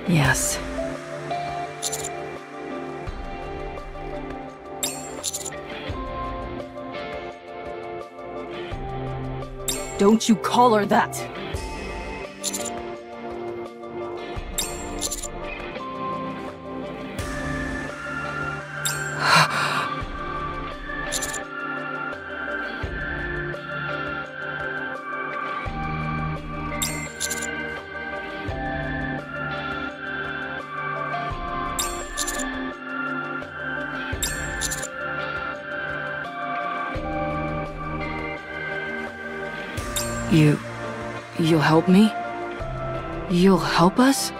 Yes. Don't you call her that! You'll help me? You'll help us?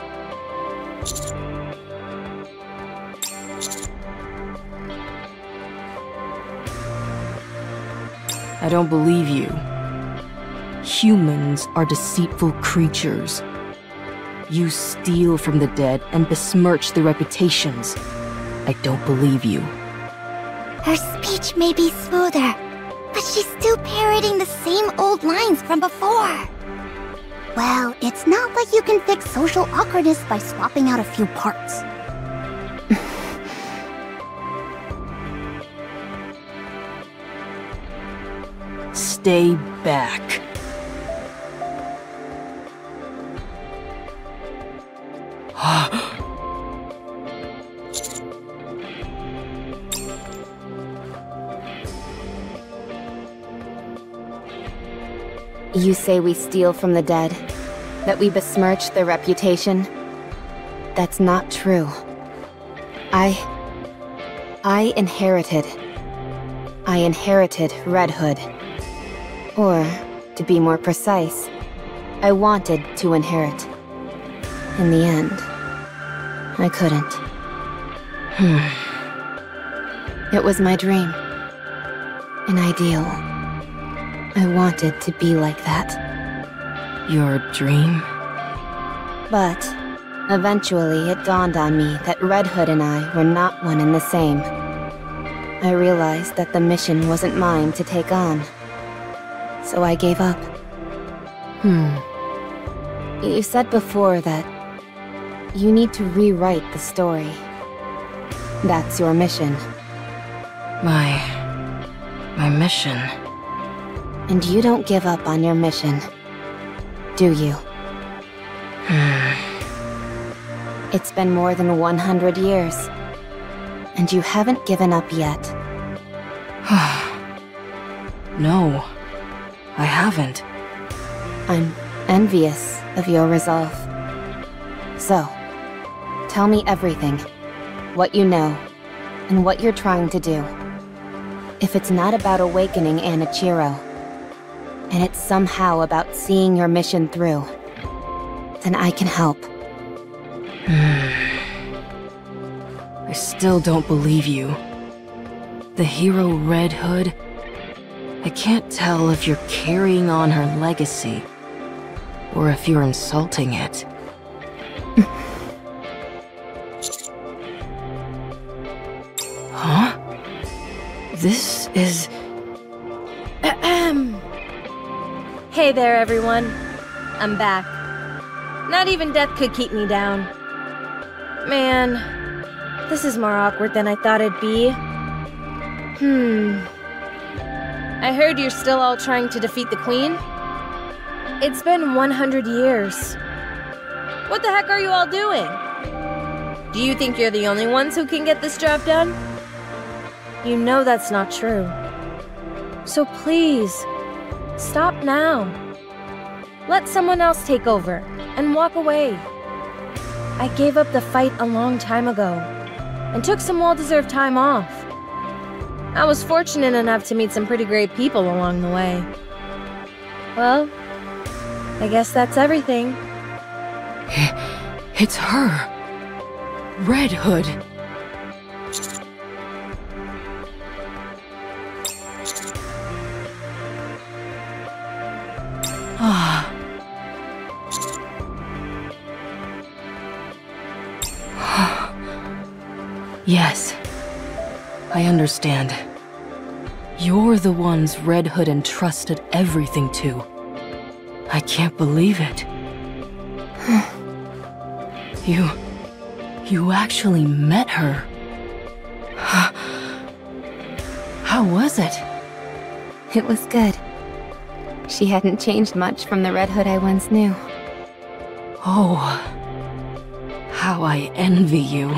I don't believe you. Humans are deceitful creatures. You steal from the dead and besmirch their reputations. I don't believe you. Her speech may be smoother, but she's still parroting the same old lines from before. Well, it's not like you can fix social awkwardness by swapping out a few parts. Stay back. You say we steal from the dead, that we besmirch their reputation? That's not true. I inherited Red Hood. Or, to be more precise, I wanted to inherit. In the end, I couldn't. It was my dream. An ideal. I wanted to be like that. Your dream? But, eventually it dawned on me that Red Hood and I were not one and the same. I realized that the mission wasn't mine to take on. So I gave up. You said before that you need to rewrite the story. That's your mission. My mission. And you don't give up on your mission, do you? It's been more than 100 years, and you haven't given up yet. No, I haven't. I'm envious of your resolve. So, tell me everything. What you know, and what you're trying to do. If it's not about awakening Anichiro, and it's somehow about seeing your mission through, then I can help. I still don't believe you. The hero Red Hood? I can't tell if you're carrying on her legacy, or if you're insulting it. Huh? This is... Hey there, everyone. I'm back. Not even death could keep me down. Man, this is more awkward than I thought it'd be. I heard you're still all trying to defeat the Queen? It's been 100 years. What the heck are you all doing? Do you think you're the only ones who can get this job done? You know that's not true. So please, stop now. Let someone else take over and walk away. I gave up the fight a long time ago and took some well-deserved time off. I was fortunate enough to meet some pretty great people along the way. Well, I guess that's everything. It's her. Red Hood. Yes, I understand. You're the ones Red Hood entrusted everything to. I can't believe it. You actually met her. How was it? It was good. She hadn't changed much from the Red Hood I once knew. Oh, how I envy you.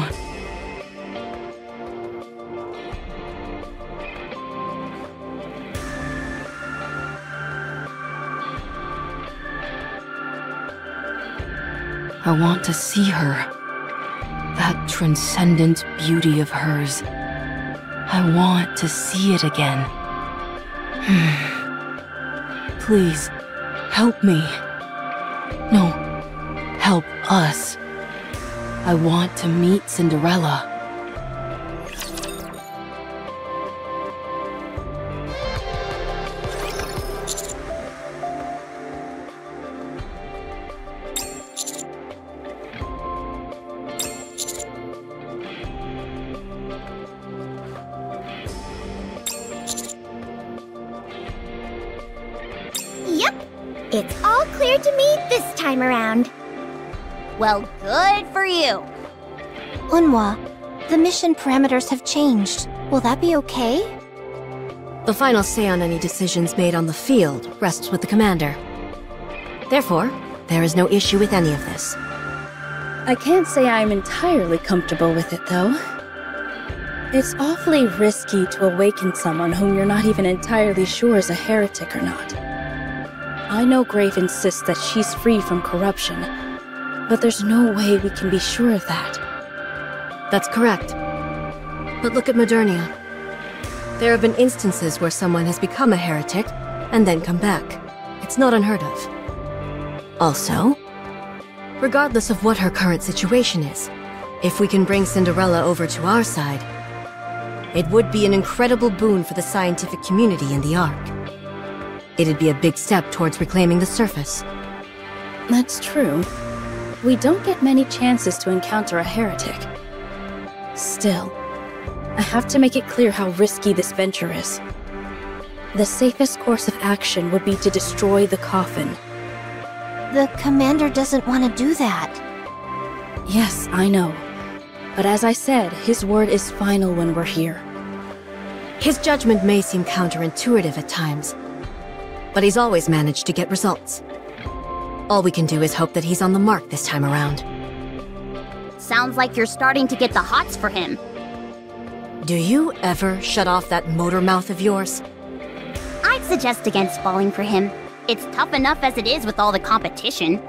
I want to see her. That transcendent beauty of hers. I want to see it again. Please, help me. No, help us. I want to meet Cinderella. It's all clear to me this time around. Well, good for you. Unwa, the mission parameters have changed. Will that be okay? The final say on any decisions made on the field rests with the commander. Therefore, there is no issue with any of this. I can't say I'm entirely comfortable with it, though. It's awfully risky to awaken someone whom you're not even entirely sure is a heretic or not. I know Grave insists that she's free from corruption, but there's no way we can be sure of that. That's correct. But look at Modernia. There have been instances where someone has become a heretic and then come back. It's not unheard of. Also, regardless of what her current situation is, if we can bring Cinderella over to our side, it would be an incredible boon for the scientific community in the Ark. It'd be a big step towards reclaiming the surface. That's true. We don't get many chances to encounter a heretic. Still, I have to make it clear how risky this venture is. The safest course of action would be to destroy the coffin. The commander doesn't want to do that. Yes, I know. But as I said, his word is final when we're here. His judgment may seem counterintuitive at times, but he's always managed to get results. All we can do is hope that he's on the mark this time around. Sounds like you're starting to get the hots for him. Do you ever shut off that motor mouth of yours? I'd suggest against falling for him. It's tough enough as it is with all the competition.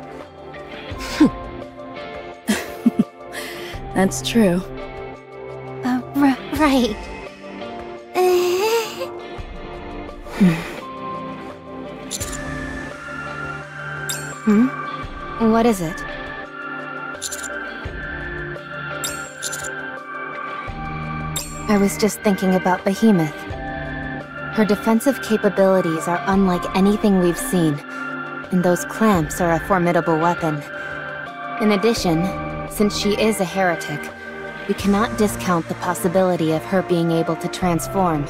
That's true. Right. What is it? I was just thinking about Behemoth. Her defensive capabilities are unlike anything we've seen, and those clamps are a formidable weapon. In addition, since she is a heretic, we cannot discount the possibility of her being able to transform.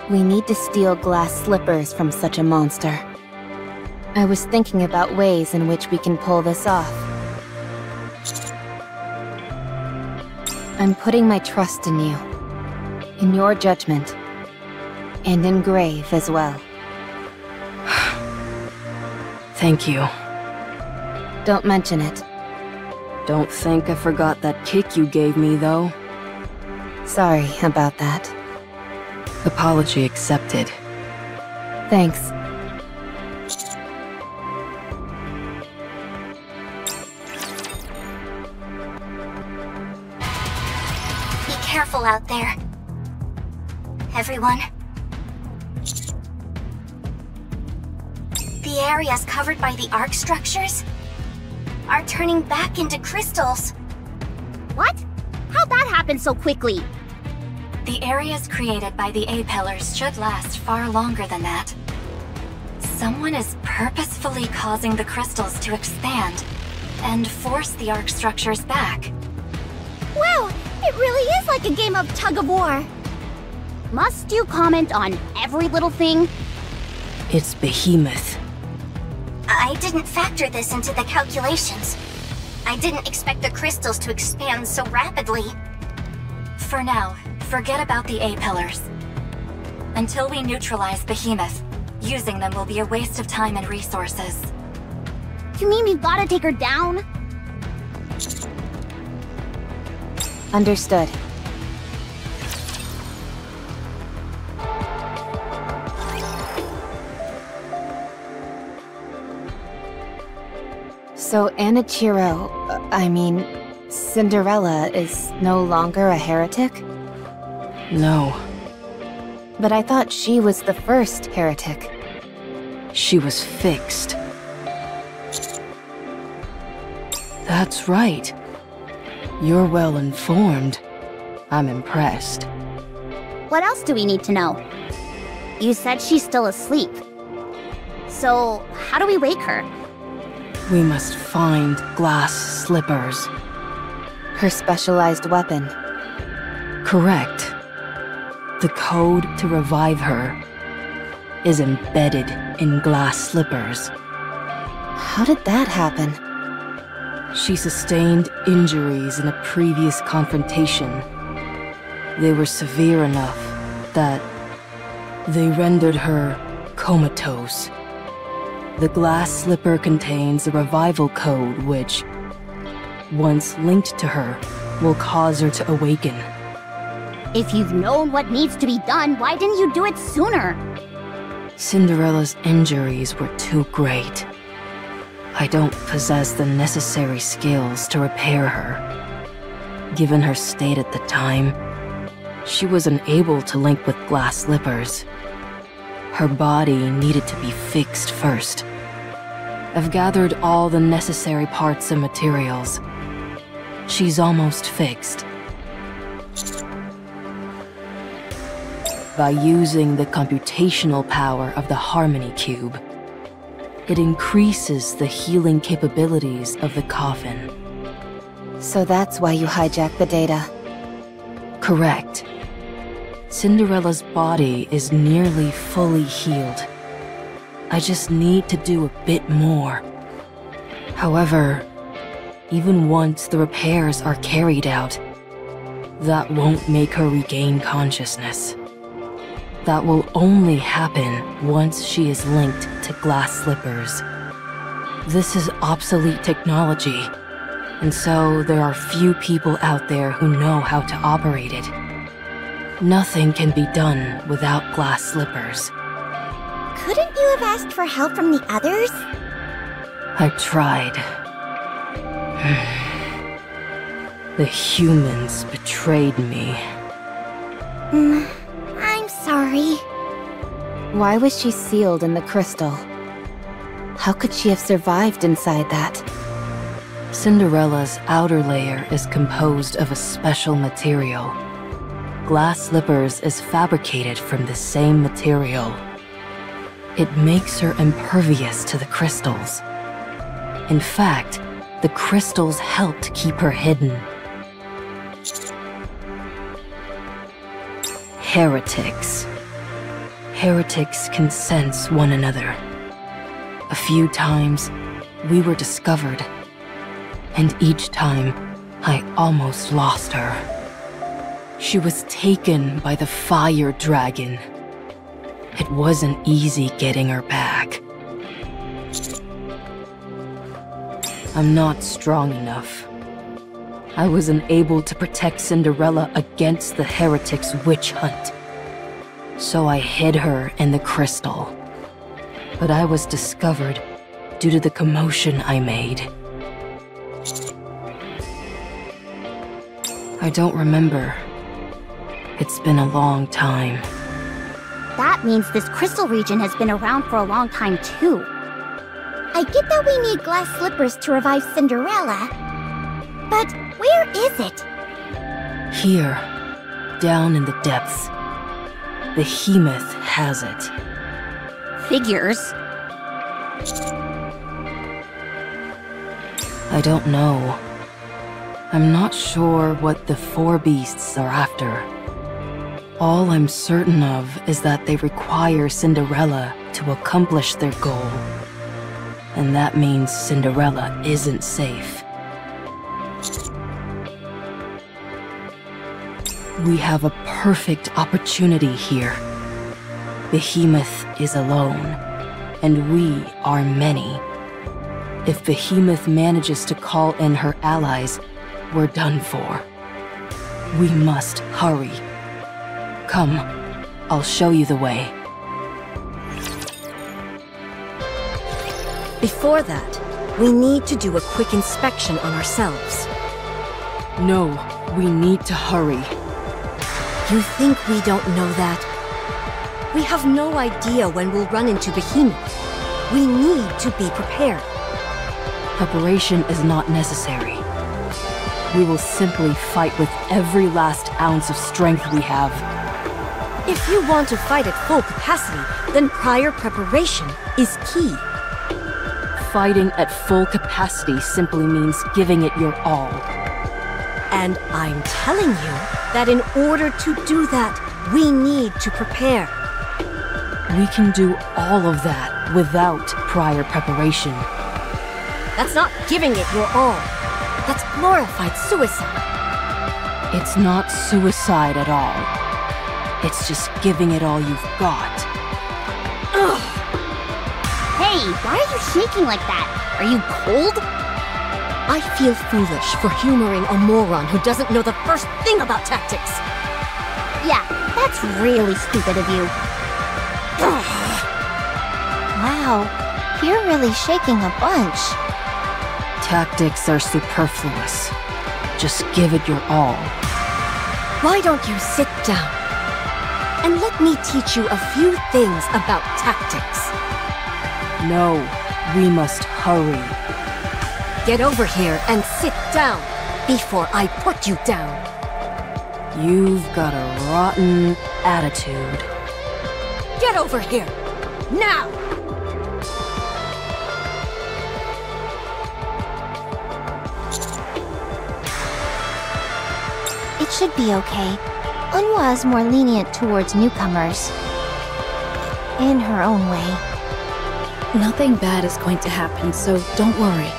We need to steal glass slippers from such a monster. I was thinking about ways in which we can pull this off. I'm putting my trust in you, in your judgment, and in Grave as well. Thank you. Don't mention it. Don't think I forgot that kick you gave me, though. Sorry about that. Apology accepted. Thanks. Be careful out there. Everyone. The areas covered by the Ark structures are turning back into crystals. What? How'd that happen so quickly? The areas created by the A-pillars should last far longer than that. Someone is purposefully causing the crystals to expand and force the Ark structures back. Wow, it really is like a game of tug-of-war. Must you comment on every little thing? It's Behemoth. I didn't factor this into the calculations. I didn't expect the crystals to expand so rapidly. For now, forget about the A-pillars. Until we neutralize Behemoth, using them will be a waste of time and resources. You mean we've gotta take her down? Understood. So Cinderella is no longer a heretic? No, But I thought she was the first heretic. she was fixed. That's right. You're well informed. I'm impressed. What else do we need to know? You said she's still asleep. So, how do we wake her? We must find glass slippers. Her specialized weapon. Correct. The code to revive her is embedded in glass slippers. How did that happen? She sustained injuries in a previous confrontation. They were severe enough that they rendered her comatose. The glass slipper contains a revival code which, once linked to her, will cause her to awaken. If you've known what needs to be done, why didn't you do it sooner? Cinderella's injuries were too great. I don't possess the necessary skills to repair her. Given her state at the time, she was unable to link with glass slippers. Her body needed to be fixed first. I've gathered all the necessary parts and materials. She's almost fixed. By using the computational power of the Harmony Cube, it increases the healing capabilities of the coffin. So that's why you hijacked the data. Correct. Cinderella's body is nearly fully healed. I just need to do a bit more. However, even once the repairs are carried out, that won't make her regain consciousness. That will only happen once she is linked to glass slippers. This is obsolete technology, and so there are few people out there who know how to operate it. Nothing can be done without glass slippers. Couldn't you have asked for help from the others? I tried. The humans betrayed me. I'm sorry. Why was she sealed in the crystal? How could she have survived inside that? Cinderella's outer layer is composed of a special material. Glass slippers is fabricated from the same material. It makes her impervious to the crystals. In fact, the crystals helped keep her hidden. Heretics. Heretics can sense one another. A few times, we were discovered. And each time, I almost lost her. She was taken by the fire dragon. It wasn't easy getting her back. I'm not strong enough. I was unable to protect Cinderella against the heretics' witch hunt. So I hid her in the crystal. But I was discovered due to the commotion I made. I don't remember. It's been a long time. That means this crystal region has been around for a long time too. I get that we need glass slippers to revive Cinderella, but where is it? Here, down in the depths. Behemoth has it. Figures. I don't know. I'm not sure what the four beasts are after. All I'm certain of is that they require Cinderella to accomplish their goal. And that means Cinderella isn't safe. We have a perfect opportunity here. Behemoth is alone, and we are many. If Behemoth manages to call in her allies, we're done for. We must hurry. Come, I'll show you the way. Before that, we need to do a quick inspection on ourselves. No, we need to hurry. You think we don't know that? We have no idea when we'll run into Behemoth. We need to be prepared. Preparation is not necessary. We will simply fight with every last ounce of strength we have. If you want to fight at full capacity, then prior preparation is key. Fighting at full capacity simply means giving it your all. And I'm telling you that in order to do that, we need to prepare. We can do all of that without prior preparation. That's not giving it your all. That's glorified suicide. It's not suicide at all. It's just giving it all you've got. Ugh. Hey, why are you shaking like that? Are you cold? I feel foolish for humoring a moron who doesn't know the first thing about tactics. Yeah, that's really stupid of you. Wow, you're really shaking a bunch. Tactics are superfluous. Just give it your all. Why don't you sit down? And let me teach you a few things about tactics. No, we must hurry. Get over here and sit down before I put you down. You've got a rotten attitude. Get over here, now! It should be okay. Unwa is more lenient towards newcomers. In her own way. Nothing bad is going to happen, so don't worry.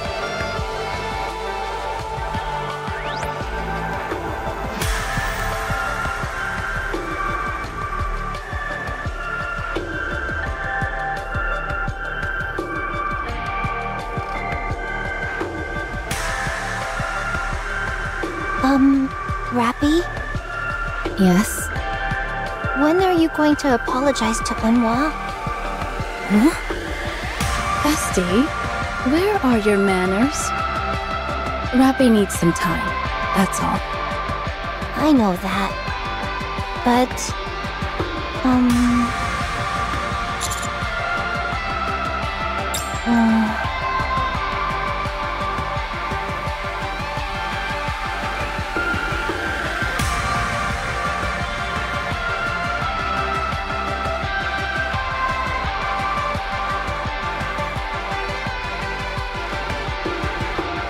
Rappy? Yes? When are you going to apologize to Unwa? Huh? Bestie, where are your manners? Rappy needs some time, that's all. I know that. But...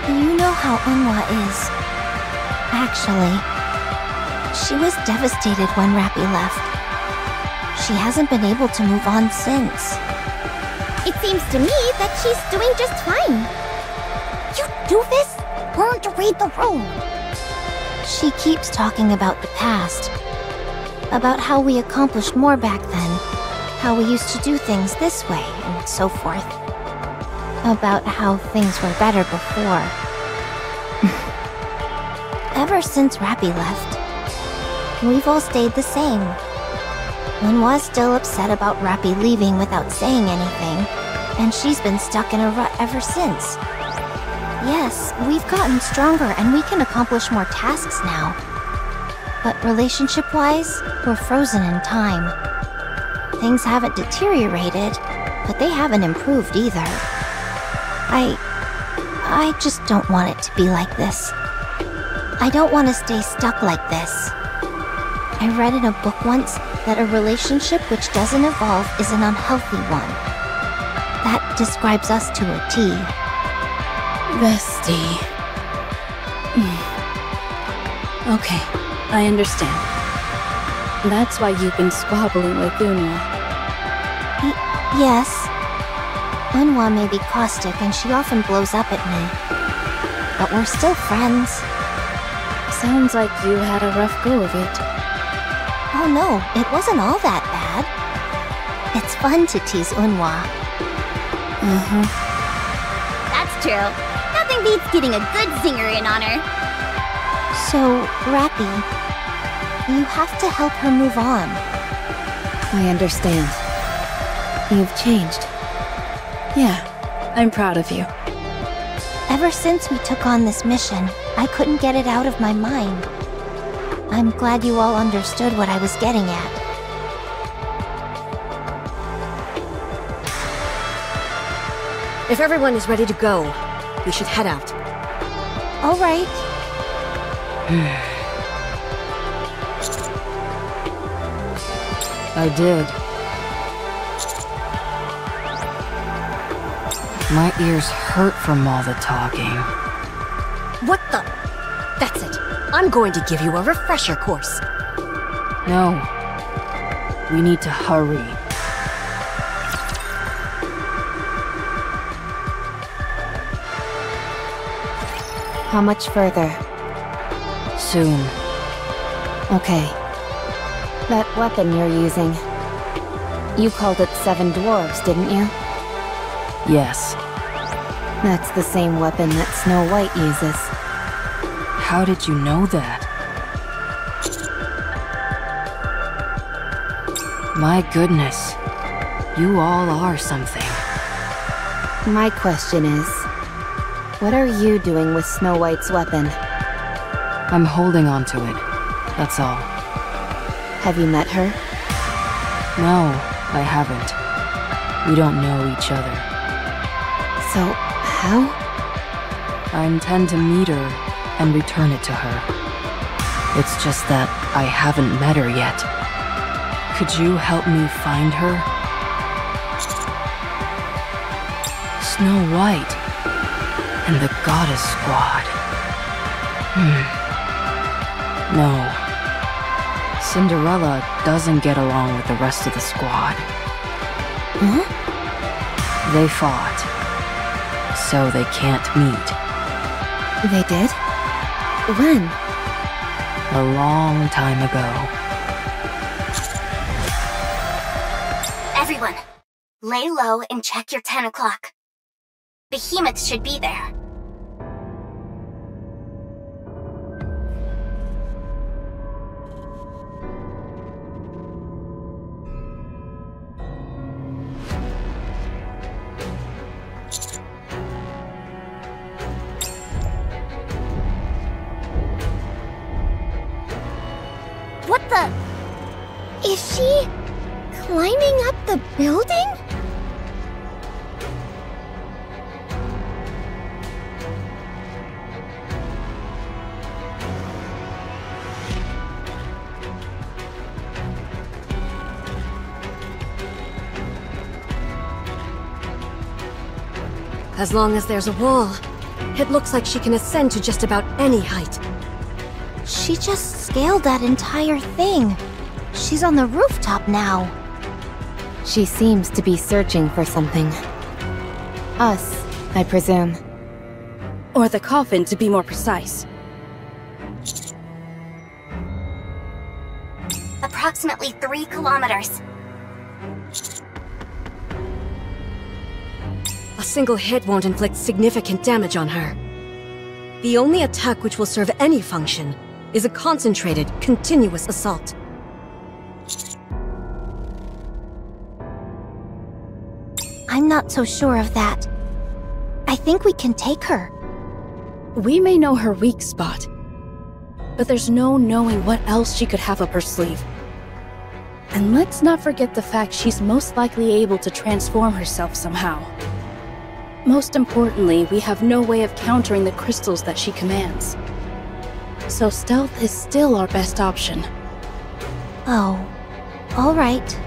You know how Unwa is. Actually, she was devastated when Rappy left. She hasn't been able to move on since. It seems to me that she's doing just fine. You doofus! Learn to read the room! She keeps talking about the past. About how we accomplished more back then. How we used to do things this way, and so forth. About how things were better before. Ever since Rappy left, we've all stayed the same. Unwa's still upset about Rappy leaving without saying anything, and she's been stuck in a rut ever since. Yes, we've gotten stronger and we can accomplish more tasks now. But relationship-wise, we're frozen in time. Things haven't deteriorated, but they haven't improved either. I just don't want it to be like this. I don't want to stay stuck like this. I read in a book once that a relationship which doesn't evolve is an unhealthy one. That describes us to a T. Bestie. Okay, I understand. That's why you've been squabbling with Unwa. Yes. Unwa may be caustic and she often blows up at me. But we're still friends. Sounds like you had a rough go of it. Oh no, it wasn't all that bad. It's fun to tease Unhwa. That's true. Nothing beats getting a good zinger in on her. So, Rappy, you have to help her move on. I understand. You've changed. Yeah, I'm proud of you. Ever since we took on this mission, I couldn't get it out of my mind. I'm glad you all understood what I was getting at. If everyone is ready to go, we should head out. All right. I did. My ears hurt from all the talking. What the? That's it. I'm going to give you a refresher course. No. We need to hurry. How much further? Soon. Okay. That weapon you're using. You called it 7 dwarves, didn't you? Yes. That's the same weapon that Snow White uses. How did you know that? My goodness. You all are something. My question is, what are you doing with Snow White's weapon? I'm holding on to it. That's all. Have you met her? No, I haven't. We don't know each other. So, how? I intend to meet her and return it to her. It's just that I haven't met her yet. Could you help me find her? Snow White and the Goddess Squad. No. Cinderella doesn't get along with the rest of the squad. Huh? They fought, so they can't meet. They did? When? A long time ago. Everyone, lay low and check your 10 o'clock. Behemoth should be there. What the? Is she climbing up the building? As long as there's a wall, it looks like she can ascend to just about any height. She just scaled that entire thing. She's on the rooftop now. She seems to be searching for something. Us, I presume. Or the coffin, to be more precise. Approximately 3 kilometers. A single hit won't inflict significant damage on her. The only attack which will serve any function is a concentrated, continuous assault. I'm not so sure of that. I think we can take her. We may know her weak spot, but there's no knowing what else she could have up her sleeve. And let's not forget the fact she's most likely able to transform herself somehow. Most importantly, we have no way of countering the crystals that she commands. So stealth is still our best option. Oh, all right.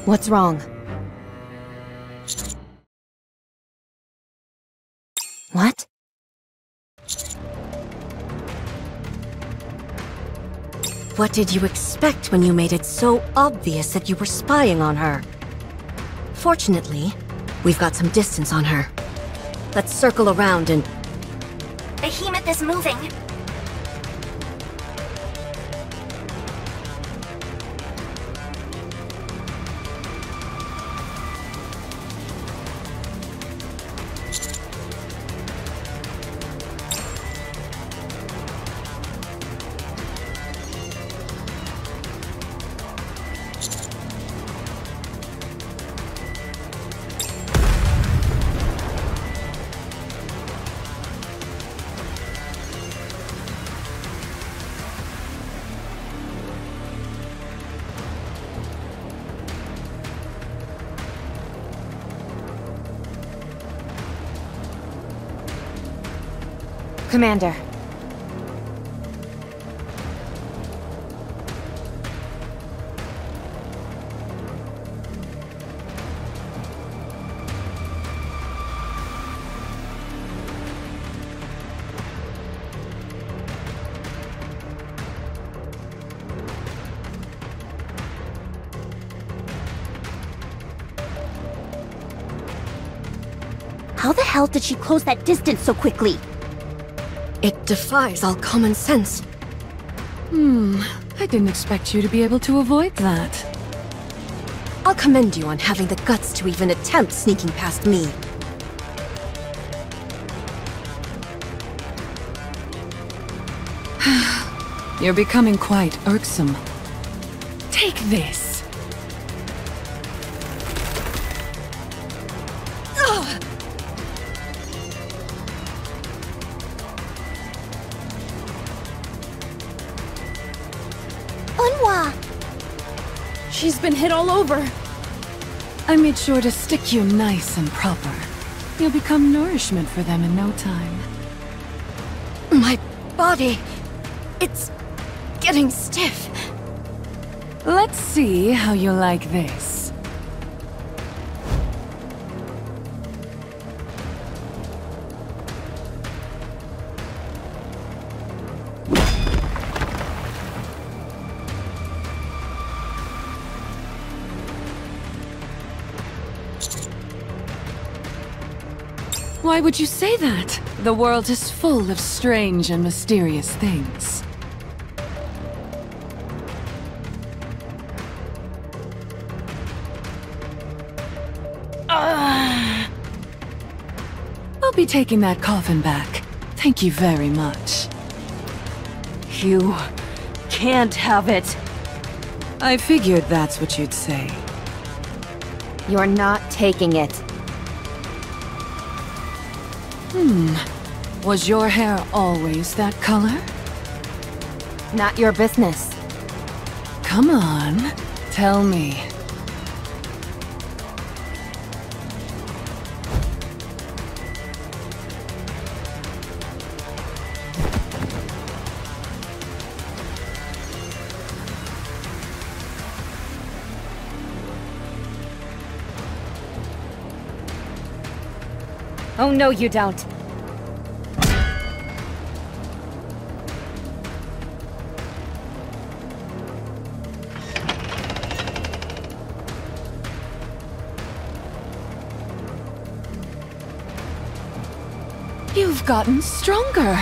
What's wrong? What? What did you expect when you made it so obvious that you were spying on her? Fortunately, we've got some distance on her. Let's circle around and... Behemoth is moving. Commander. How the hell did she close that distance so quickly? It defies all common sense. I didn't expect you to be able to avoid that. I'll commend you on having the guts to even attempt sneaking past me. You're becoming quite irksome. Take this. She's been hit all over. I made sure to stick you nice and proper. You'll become nourishment for them in no time. My body... it's... getting stiff. Let's see how you like this. Why would you say that? The world is full of strange and mysterious things. I'll be taking that coffin back. Thank you very much. You can't have it. I figured that's what you'd say. You're not taking it. Was your hair always that color? Not your business. Come on, tell me. Oh no, you don't. You've gotten stronger.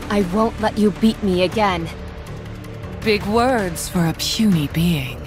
I won't let you beat me again. Big words for a puny being.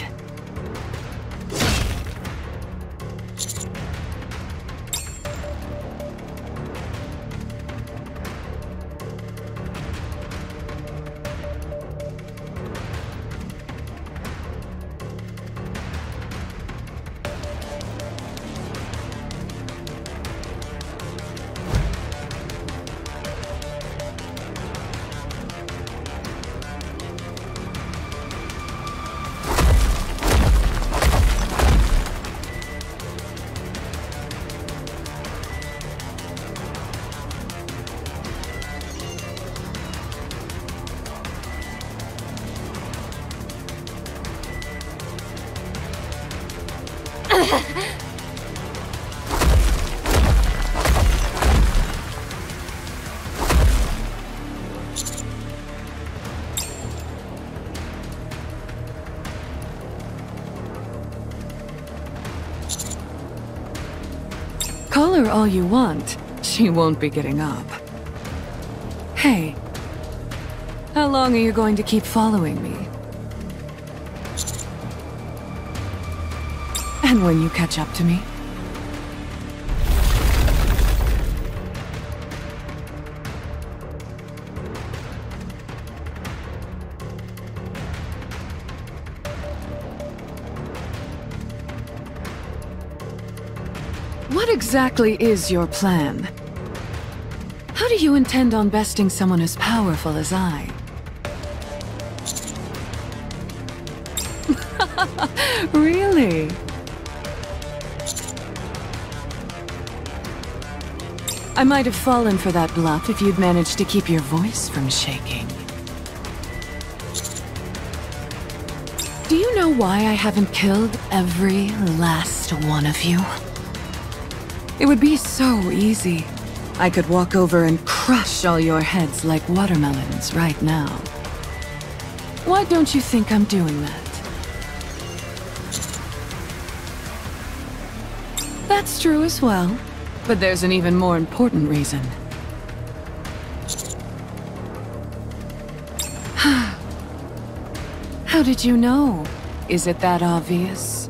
Call her all you want. She won't be getting up. Hey. How long are you going to keep following me? And when you catch up to me? What exactly is your plan? How do you intend on besting someone as powerful as I? Really? I might have fallen for that bluff if you'd managed to keep your voice from shaking. Do you know why I haven't killed every last one of you? It would be so easy. I could walk over and crush all your heads like watermelons right now. Why don't you think I'm doing that? That's true as well, but there's an even more important reason. How did you know? Is it that obvious?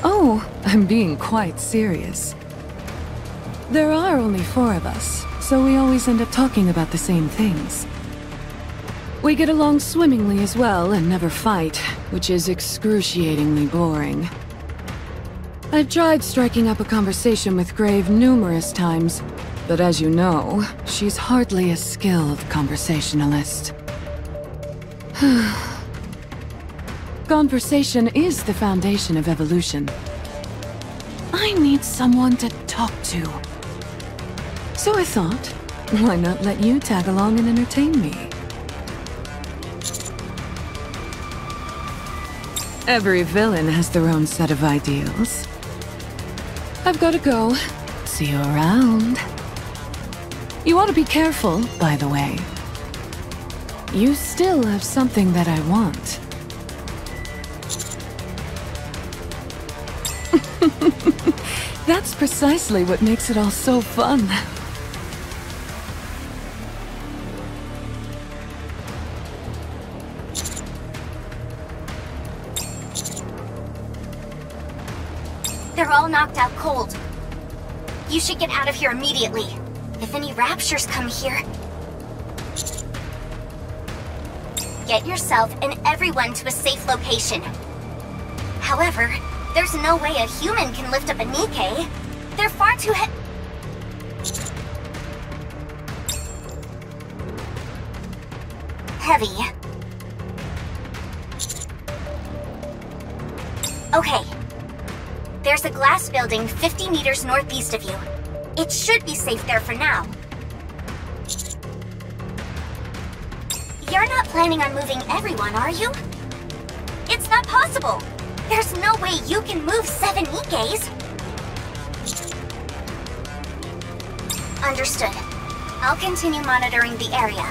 Oh, I'm being quite serious. There are only 4 of us, so we always end up talking about the same things. We get along swimmingly as well and never fight, which is excruciatingly boring. I've tried striking up a conversation with Grave numerous times, but as you know, she's hardly a skilled conversationalist. Conversation is the foundation of evolution. I need someone to talk to. So I thought, why not let you tag along and entertain me? Every villain has their own set of ideals. I've got to go. See you around. You ought to be careful, by the way. You still have something that I want. That's precisely what makes it all so fun. They're all knocked out cold. You should get out of here immediately. If any raptures come here... Get yourself and everyone to a safe location. However, there's no way a human can lift up a Nikke. They're far too heavy. Okay. There's a glass building 50 meters northeast of you. It should be safe there for now. You're not planning on moving everyone, are you? It's not possible! There's no way you can move 7 Nikkes! Understood. I'll continue monitoring the area.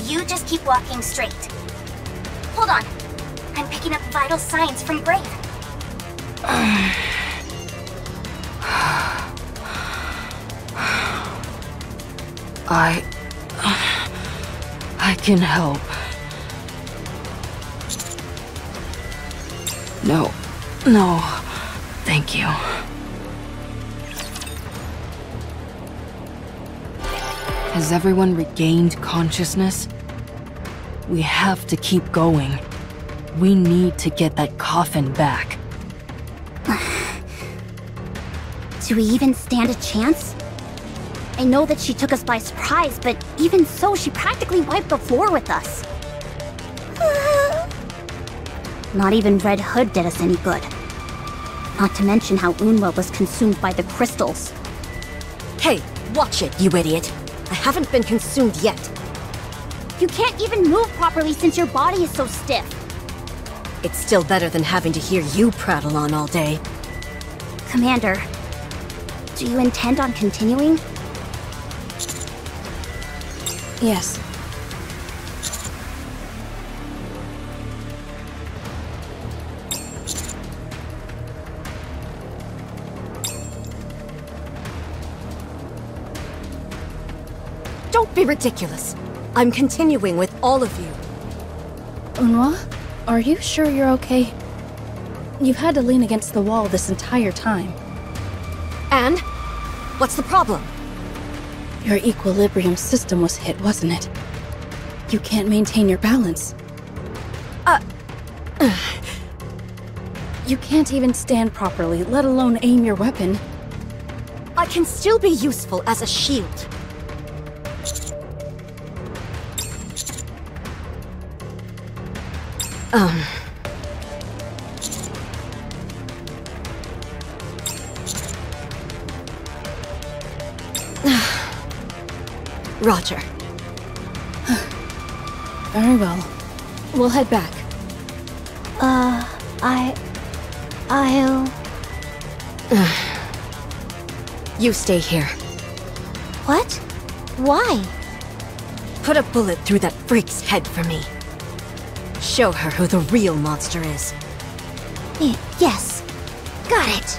You just keep walking straight. Hold on. I'm picking up vital signs from Brave. I can help. No, thank you. Has everyone regained consciousness? We have to keep going. We need to get that coffin back. Do we even stand a chance? I know that she took us by surprise, but even so, she practically wiped the floor with us. Not even Red Hood did us any good. Not to mention how Unwa was consumed by the crystals. Hey, watch it, you idiot. I haven't been consumed yet. You can't even move properly since your body is so stiff. It's still better than having to hear you prattle on all day. Commander, do you intend on continuing? Yes. Don't be ridiculous. I'm continuing with all of you. Unwa, are you sure you're okay? You've had to lean against the wall this entire time. And? What's the problem? Your equilibrium system was hit, wasn't it? You can't maintain your balance. You can't even stand properly, let alone aim your weapon. I can still be useful as a shield. Roger. Very well. We'll head back. I'll... You stay here. What? Why? Put a bullet through that freak's head for me. Show her who the real monster is. Yes. Got it.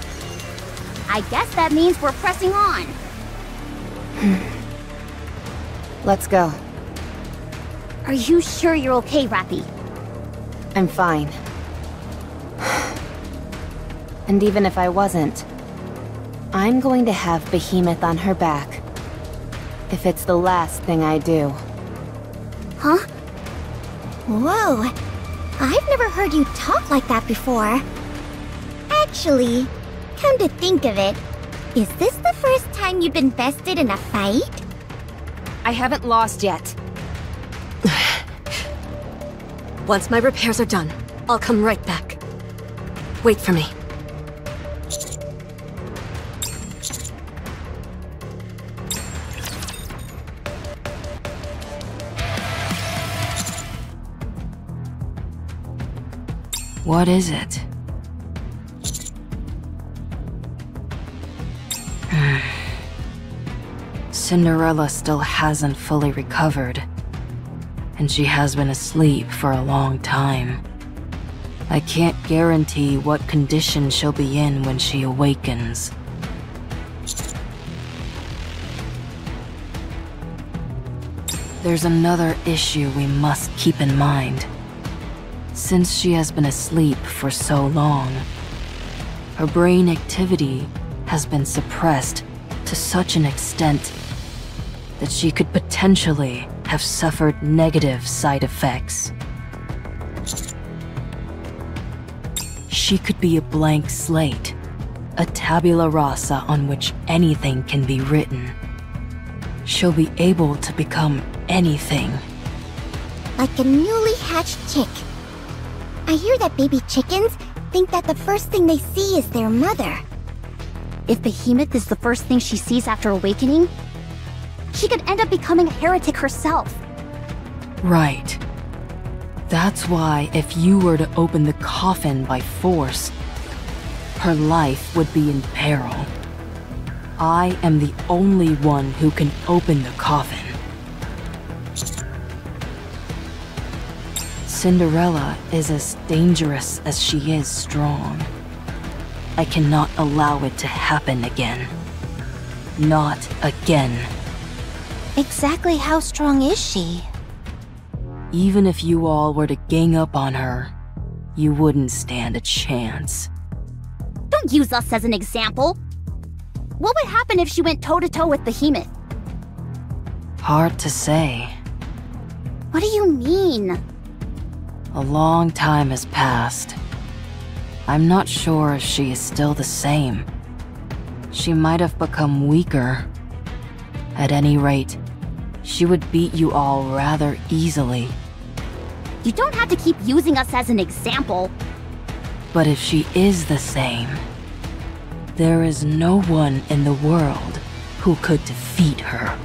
I guess that means we're pressing on. Let's go. Are you sure you're okay, Rappy? I'm fine. And even if I wasn't, I'm going to have Behemoth on her back. If it's the last thing I do. Huh? Whoa. I've never heard you talk like that before. Actually, come to think of it, is this the first time you've been bested in a fight? I haven't lost yet. Once my repairs are done, I'll come right back. Wait for me. What is it? Cinderella still hasn't fully recovered, and she has been asleep for a long time. I can't guarantee what condition she'll be in when she awakens. There's another issue we must keep in mind. Since she has been asleep for so long, her brain activity has been suppressed to such an extent that she could potentially have suffered negative side effects. She could be a blank slate, a tabula rasa on which anything can be written. She'll be able to become anything. Like a newly hatched chick. I hear that baby chickens think that the first thing they see is their mother. If Behemoth is the first thing she sees after awakening, she could end up becoming a heretic herself. Right. That's why if you were to open the coffin by force, her life would be in peril. I am the only one who can open the coffin. Cinderella is as dangerous as she is strong. I cannot allow it to happen again. Not again. Exactly how strong is she? Even if you all were to gang up on her, you wouldn't stand a chance. Don't use us as an example. What would happen if she went toe-to-toe with Behemoth? Hard to say. What do you mean? A long time has passed. I'm not sure if she is still the same. She might have become weaker. At any rate, she would beat you all rather easily. You don't have to keep using us as an example. But if she is the same, there is no one in the world who could defeat her.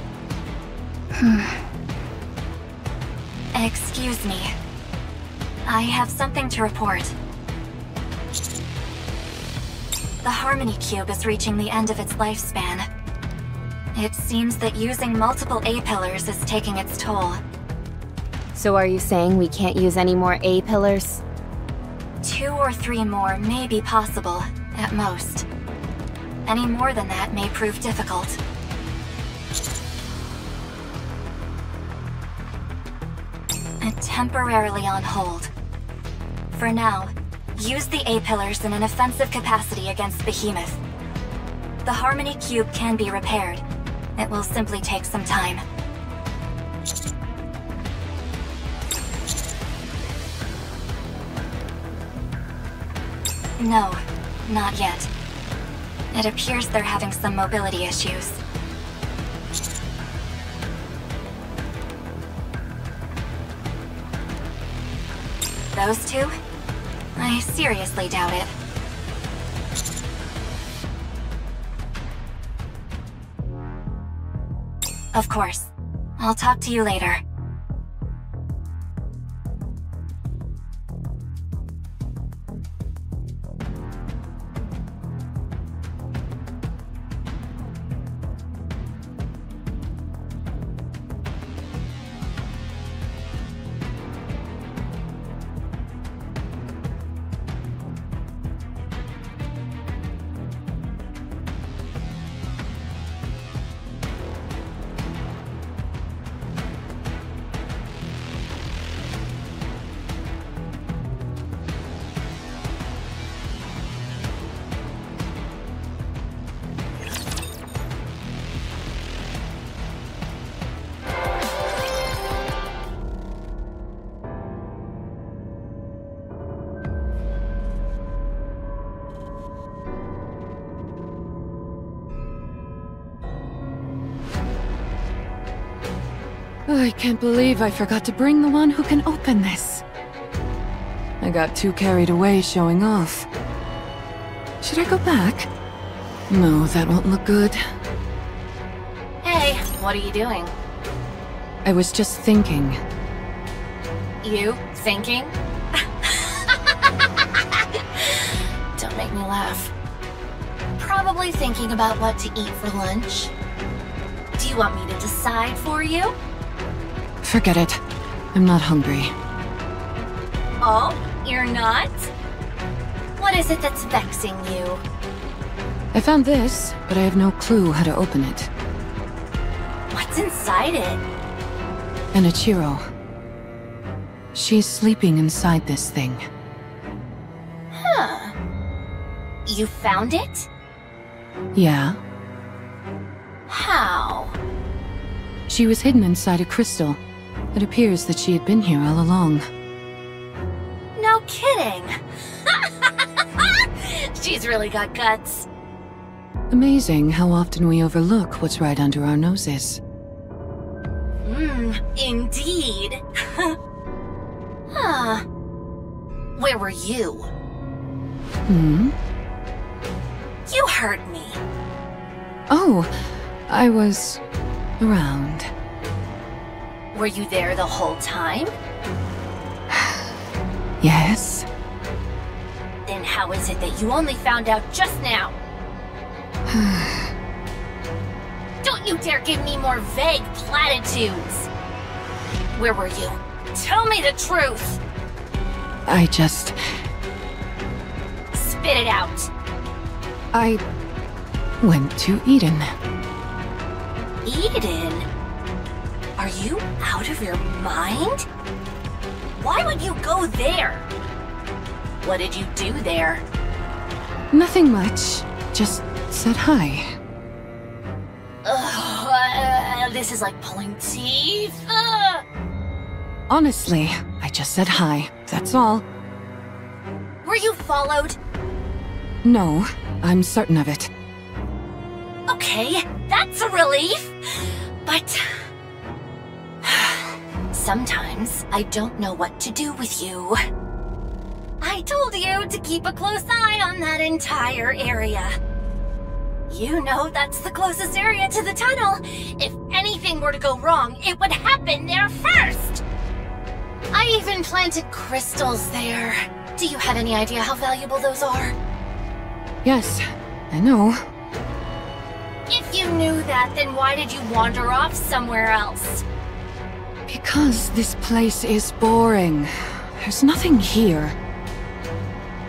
Excuse me. I have something to report. The Harmony Cube is reaching the end of its lifespan. It seems that using multiple A-pillars is taking its toll. So are you saying we can't use any more A-pillars? 2 or 3 more may be possible, at most. Any more than that may prove difficult. Temporarily on hold. For now, use the A-pillars in an offensive capacity against Behemoth. The Harmony Cube can be repaired. It will simply take some time. No, not yet. It appears they're having some mobility issues. Those two? I seriously doubt it. Of course. I'll talk to you later. I can't believe I forgot to bring the one who can open this. I got too carried away showing off. Should I go back? No, that won't look good. Hey, what are you doing? I was just thinking. You? Thinking? Don't make me laugh. Probably thinking about what to eat for lunch. Do you want me to decide for you? Forget it. I'm not hungry. Oh, you're not? What is it that's vexing you? I found this, but I have no clue how to open it. What's inside it? An Ichiro. She's sleeping inside this thing. Huh. You found it? Yeah. How? She was hidden inside a crystal. It appears that she had been here all along. No kidding! She's really got guts. Amazing how often we overlook what's right under our noses. Indeed. Huh. Where were you? You heard me. Oh, I was around. Were you there the whole time? Yes. Then how is it that you only found out just now? Don't you dare give me more vague platitudes! Where were you? Tell me the truth! I just... Spit it out! I went to Eden. Eden? Are you out of your mind? Why would you go there? What did you do there? Nothing much. Just said hi. This is like pulling teeth. Honestly, I just said hi. That's all. Were you followed? No, I'm certain of it. Okay, that's a relief. But... sometimes I don't know what to do with you. I told you to keep a close eye on that entire area. You know that's the closest area to the tunnel. If anything were to go wrong, it would happen there first. I even planted crystals there. Do you have any idea how valuable those are? Yes, I know. If you knew that, then why did you wander off somewhere else? Because this place is boring. There's nothing here.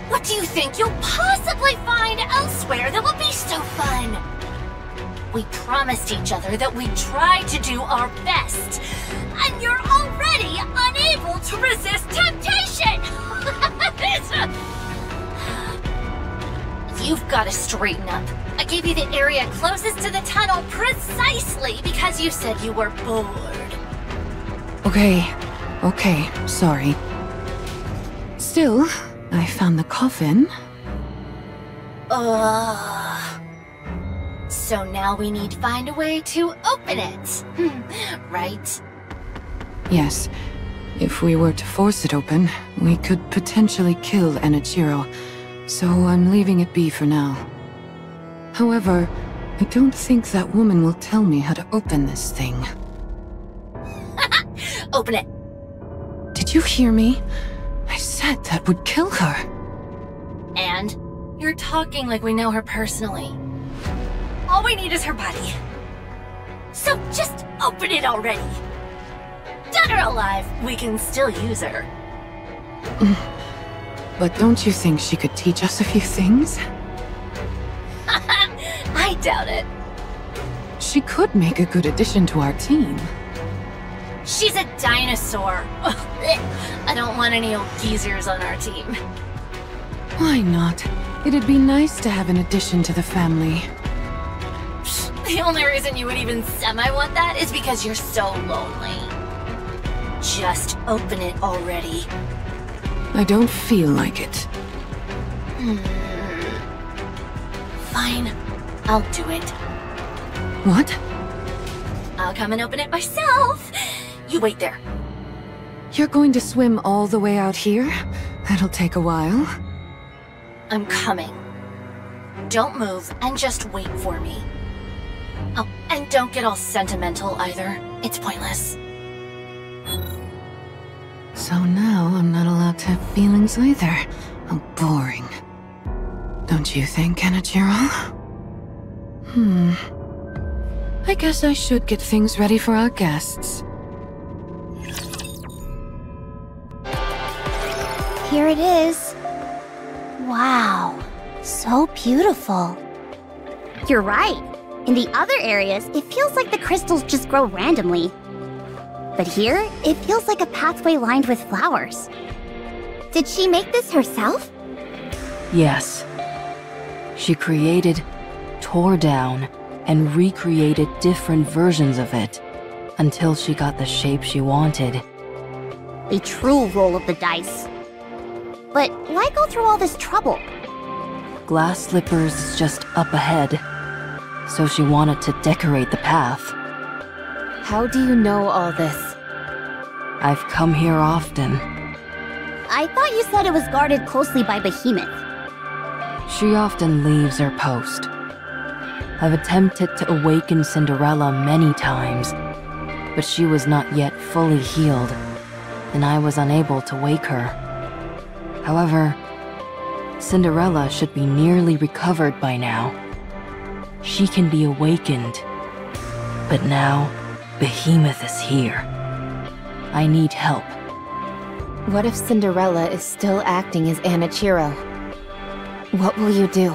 What do you think you'll possibly find elsewhere that will be so fun? We promised each other that we'd try to do our best, and you're already unable to resist temptation! You've got to straighten up. I gave you the area closest to the tunnel precisely because you said you were bored. Okay, sorry. Still, I found the coffin. So now we need to find a way to open it, right? Yes. If we were to force it open, we could potentially kill Enichiro, so I'm leaving it be for now. However, I don't think that woman will tell me how to open this thing. Open it. Did you hear me? I said that would kill her. And? You're talking like we know her personally. All we need is her body. So just open it already. Dead or alive, we can still use her. But don't you think she could teach us a few things? I doubt it. She could make a good addition to our team. She's a dinosaur. I don't want any old geezers on our team. Why not? It'd be nice to have an addition to the family. The only reason you would even semi-want that is because you're so lonely. Just open it already. I don't feel like it. Fine. I'll do it. What? I'll come and open it myself. You wait there. You're going to swim all the way out here? That'll take a while. I'm coming. Don't move and just wait for me. Oh, and don't get all sentimental either. It's pointless. So now I'm not allowed to have feelings either. How boring. Don't you think, Enichiro? I guess I should get things ready for our guests. Here it is. Wow, so beautiful. You're right. In the other areas, it feels like the crystals just grow randomly. But here, it feels like a pathway lined with flowers. Did she make this herself? Yes. She created, tore down, and recreated different versions of it until she got the shape she wanted. A true roll of the dice. But why go through all this trouble? Glass Slippers is just up ahead, so she wanted to decorate the path. How do you know all this? I've come here often. I thought you said it was guarded closely by Behemoth. She often leaves her post. I've attempted to awaken Cinderella many times, but she was not yet fully healed, and I was unable to wake her. However, Cinderella should be nearly recovered by now. She can be awakened. But now, Behemoth is here. I need help. What if Cinderella is still acting as Enichiro? What will you do?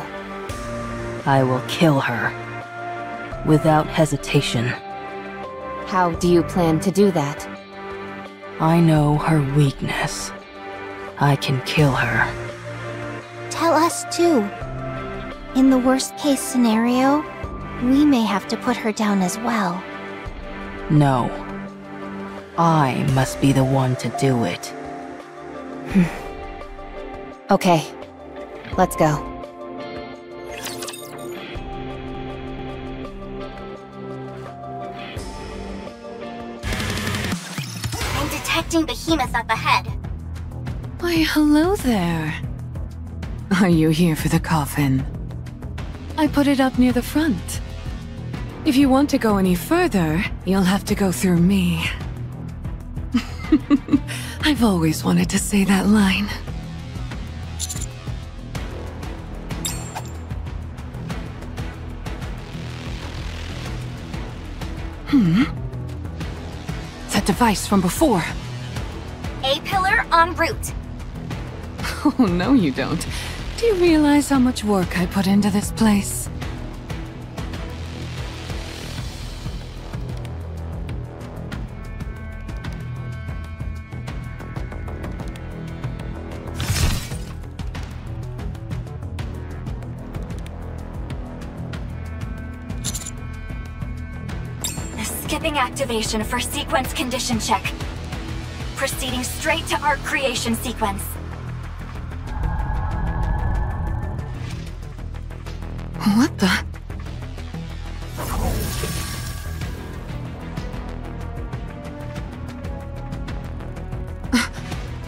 I will kill her. Without hesitation. How do you plan to do that? I know her weakness. I can kill her. Tell us too. In the worst case scenario, we may have to put her down as well. No. I must be the one to do it. Okay, let's go. I'm detecting Behemoth up ahead. Why, hello there. Are you here for the coffin? I put it up near the front. If you want to go any further, you'll have to go through me. I've always wanted to say that line. That device from before. A-pillar en route. Oh, no you don't. Do you realize how much work I put into this place? Skipping activation for sequence condition check. Proceeding straight to arc creation sequence. What the?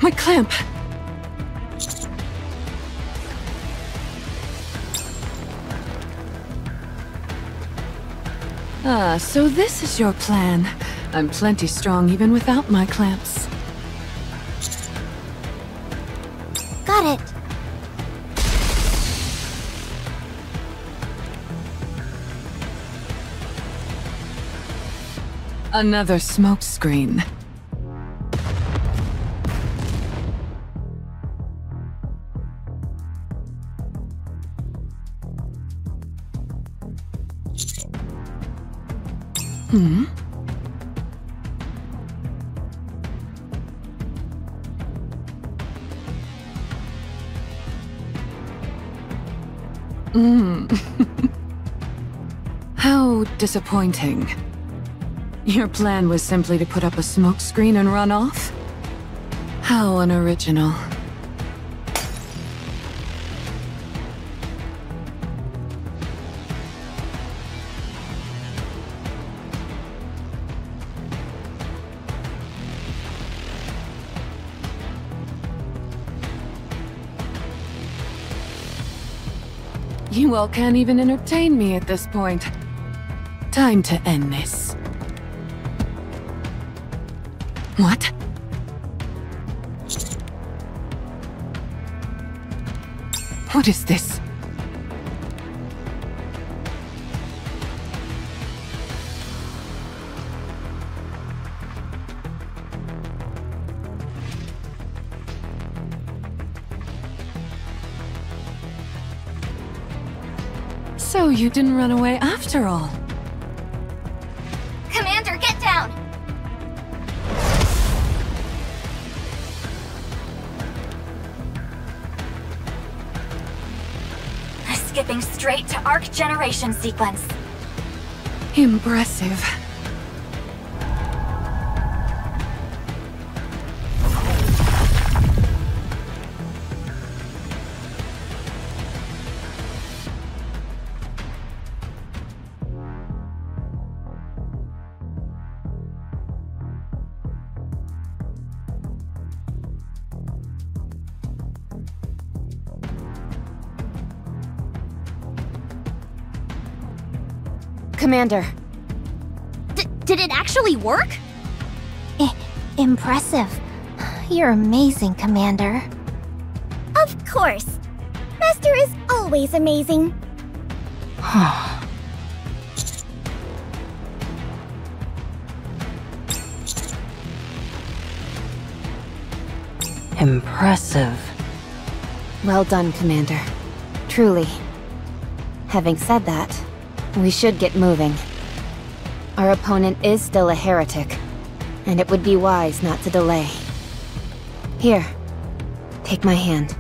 My clamp! Ah, so this is your plan. I'm plenty strong even without my clamps. Got it. Another smoke screen. How disappointing. Your plan was simply to put up a smoke screen and run off? How unoriginal. You all can't even entertain me at this point. Time to end this. What? What is this? So you didn't run away after all. Commander, get down! Skipping straight to arc generation sequence. Impressive. Commander. Did it actually work? Impressive. You're amazing, Commander. Of course. Master is always amazing. Impressive. Well done, Commander. Truly. Having said that, we should get moving. Our opponent is still a heretic, and it would be wise not to delay. Here, take my hand.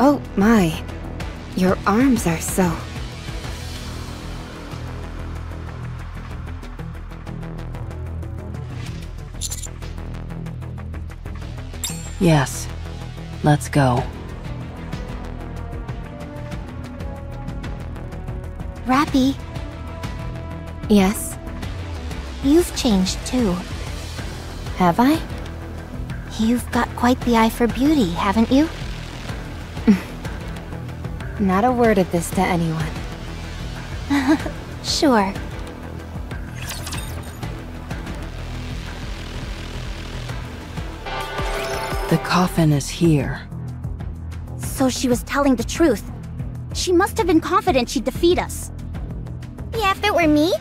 Oh my, your arms are so... Yes. Let's go. Rappy, Yes, you've changed too. have I? You've got quite the eye for beauty, haven't you? Not a word of this to anyone. Sure. The coffin is here. So she was telling the truth. She must have been confident she'd defeat us. Yeah, if it were me,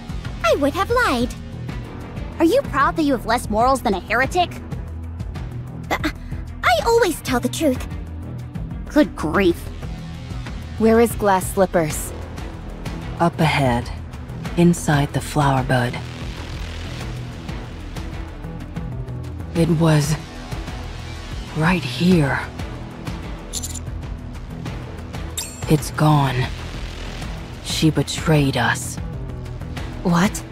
I would have lied. Are you proud that you have less morals than a heretic? I always tell the truth. Good grief. Where is Glass Slippers? Up ahead, inside the flower bud. It was right here. It's gone. She betrayed us. What?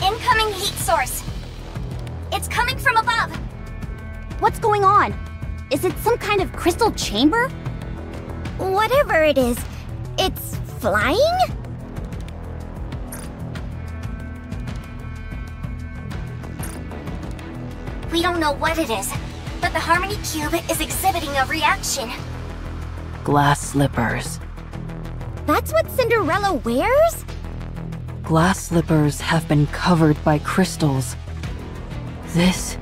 Incoming heat source. It's coming from above. What's going on? Is it some kind of crystal chamber? Whatever it is, it's flying? We don't know what it is, but the Harmony Cube is exhibiting a reaction. Glass slippers. That's what Cinderella wears? Glass slippers have been covered by crystals. This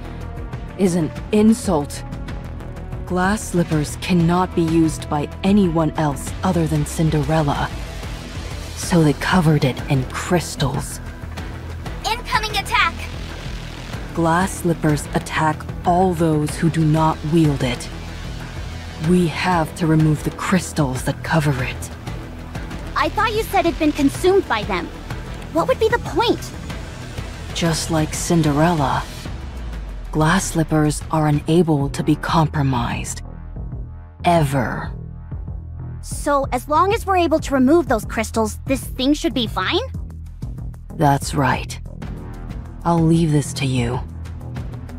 is an insult. Glass slippers cannot be used by anyone else other than Cinderella. So they covered it in crystals. Incoming attack! Glass slippers attack all those who do not wield it. We have to remove the crystals that cover it. I thought you said it'd been consumed by them. What would be the point? Just like Cinderella, glass slippers are unable to be compromised. Ever. So, as long as we're able to remove those crystals, this thing should be fine? That's right. I'll leave this to you.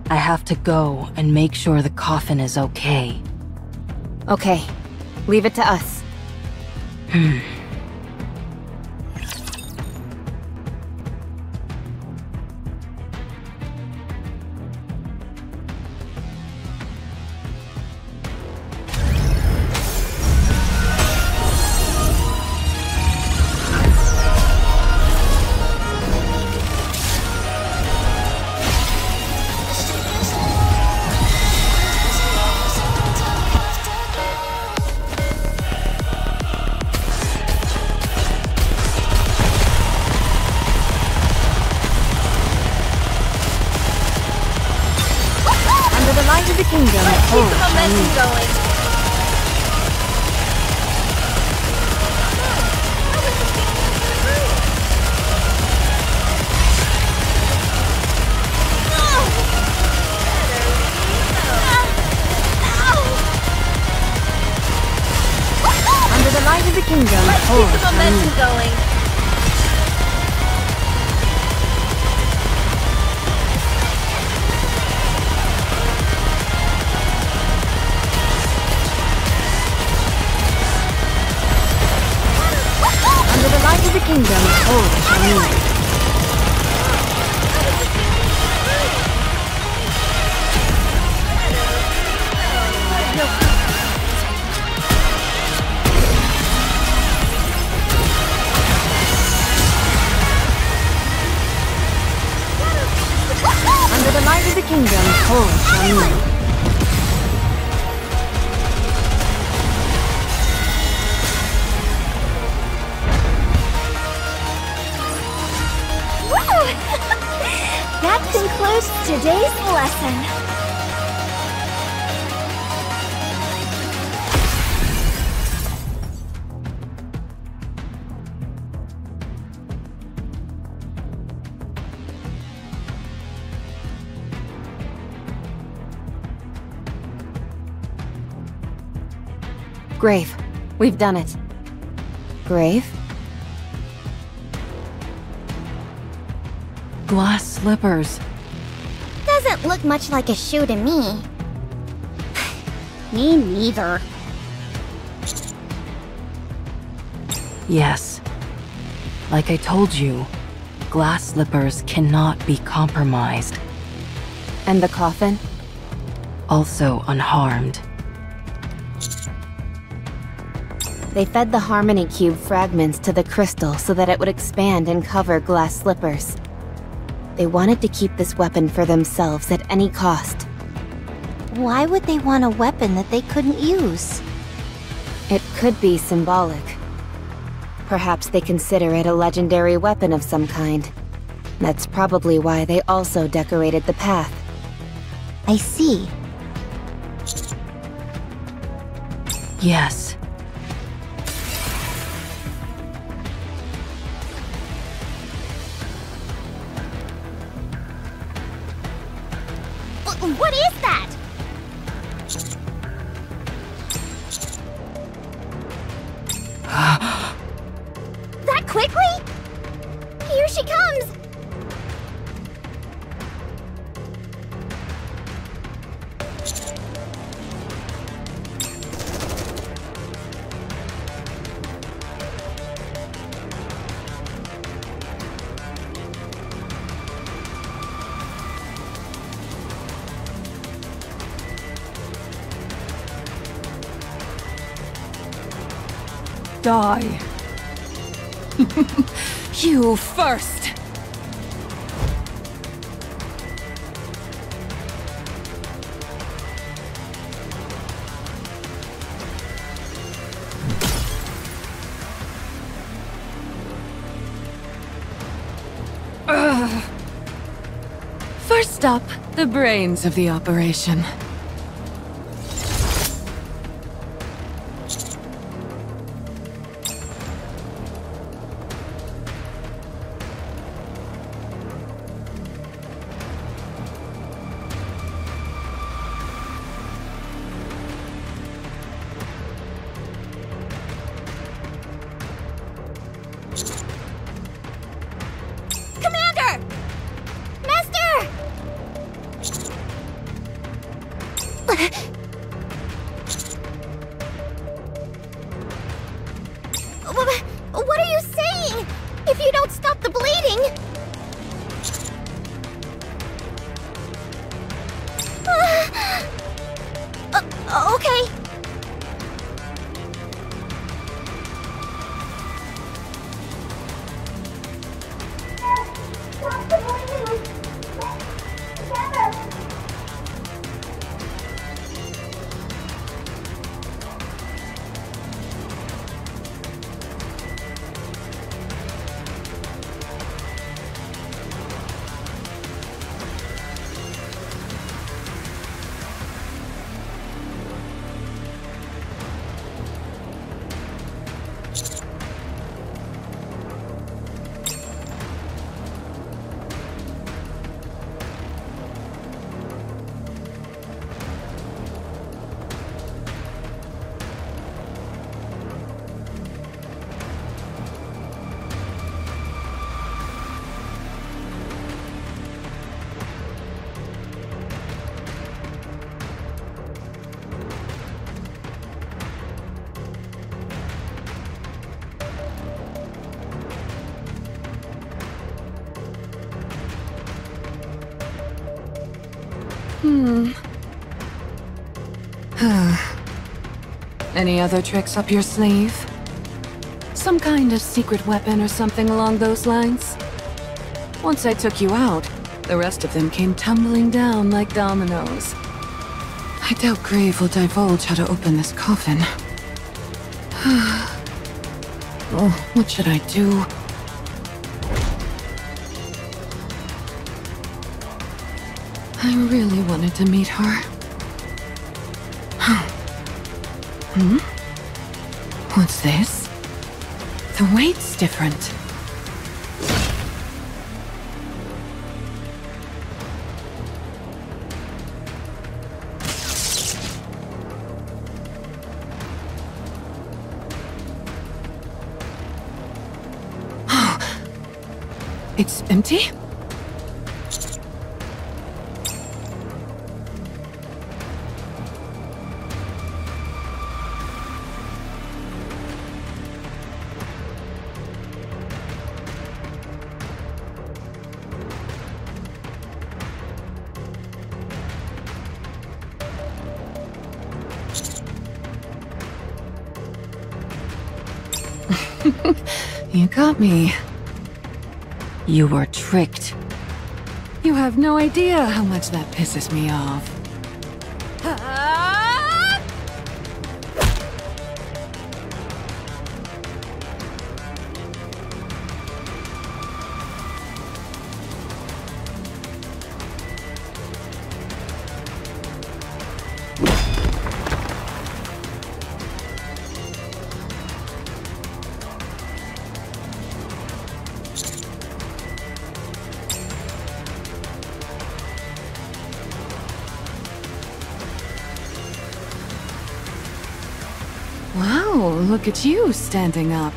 I have to go and make sure the coffin is okay. Okay, leave it to us. That concludes today's lesson. Grave, we've done it. Grave? Glass slippers. Doesn't look much like a shoe to me. Me neither. Yes. Like I told you, glass slippers cannot be compromised. And the coffin? They fed the Harmony Cube fragments to the crystal so that it would expand and cover glass slippers. They wanted to keep this weapon for themselves at any cost. Why would they want a weapon that they couldn't use? It could be symbolic. Perhaps they consider it a legendary weapon of some kind. That's probably why they also decorated the path. I see. Yes. What is that? That quickly? Here she comes! Die. You first! First up, the brains of the operation. What are you saying? If you don't stop the bleeding... Okay. Any other tricks up your sleeve? Some kind of secret weapon or something along those lines? Once I took you out, the rest of them came tumbling down like dominoes. I doubt Grave will divulge how to open this coffin. Oh, what should I do? I really wanted to meet her. What's this? The weight's different. It's empty? You got me. You were tricked. You have no idea how much that pisses me off. Wow, look at you standing up.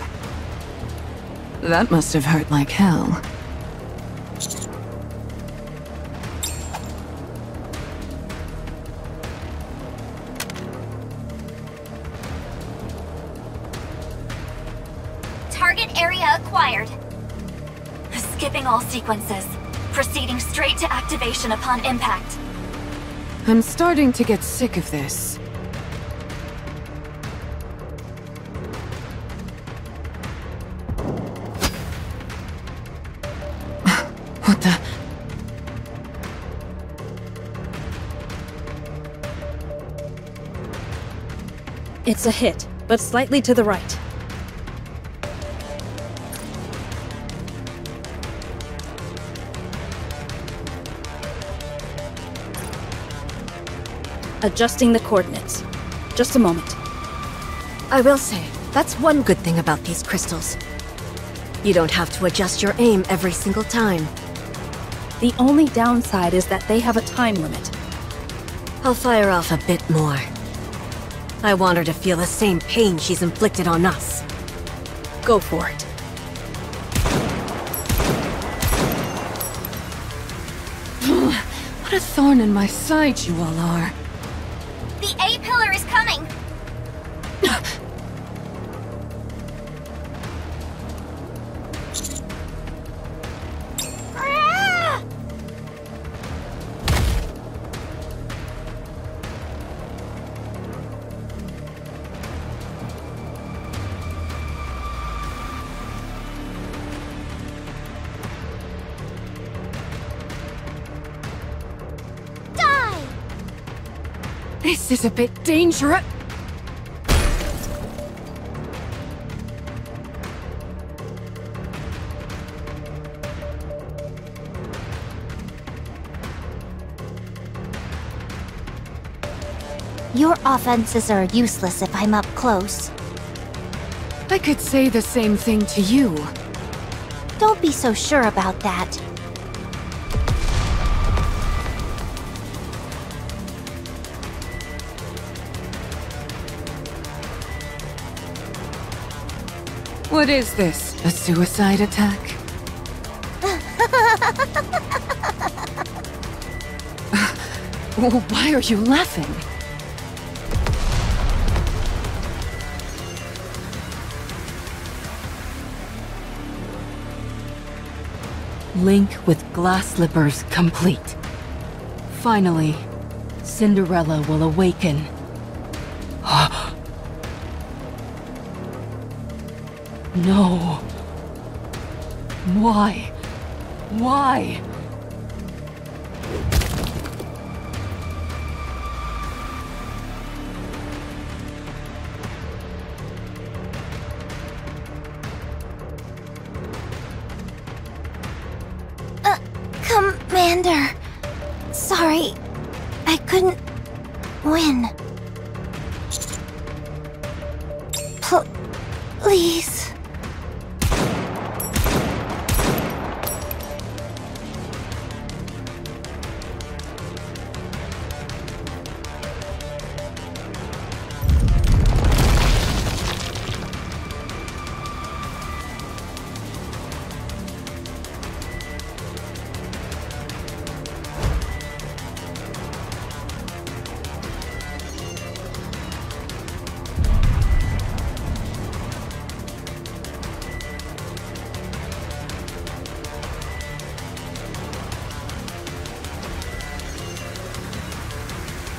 That must have hurt like hell. Target area acquired. Skipping all sequences. Proceeding straight to activation upon impact. I'm starting to get sick of this. What the? It's a hit, but slightly to the right. Adjusting the coordinates. Just a moment. I will say, that's one good thing about these crystals. You don't have to adjust your aim every single time. The only downside is that they have a time limit. I'll fire off a bit more. I want her to feel the same pain she's inflicted on us. Go for it. What a thorn in my side you all are. The A pillar is coming! This is a bit dangerous. Your offenses are useless if I'm up close. I could say the same thing to you. Don't be so sure about that. What is this? A suicide attack? Why are you laughing? Link with glass slippers complete. Finally, Cinderella will awaken. No. Why? Why? Commander. Sorry. I couldn't win. Please.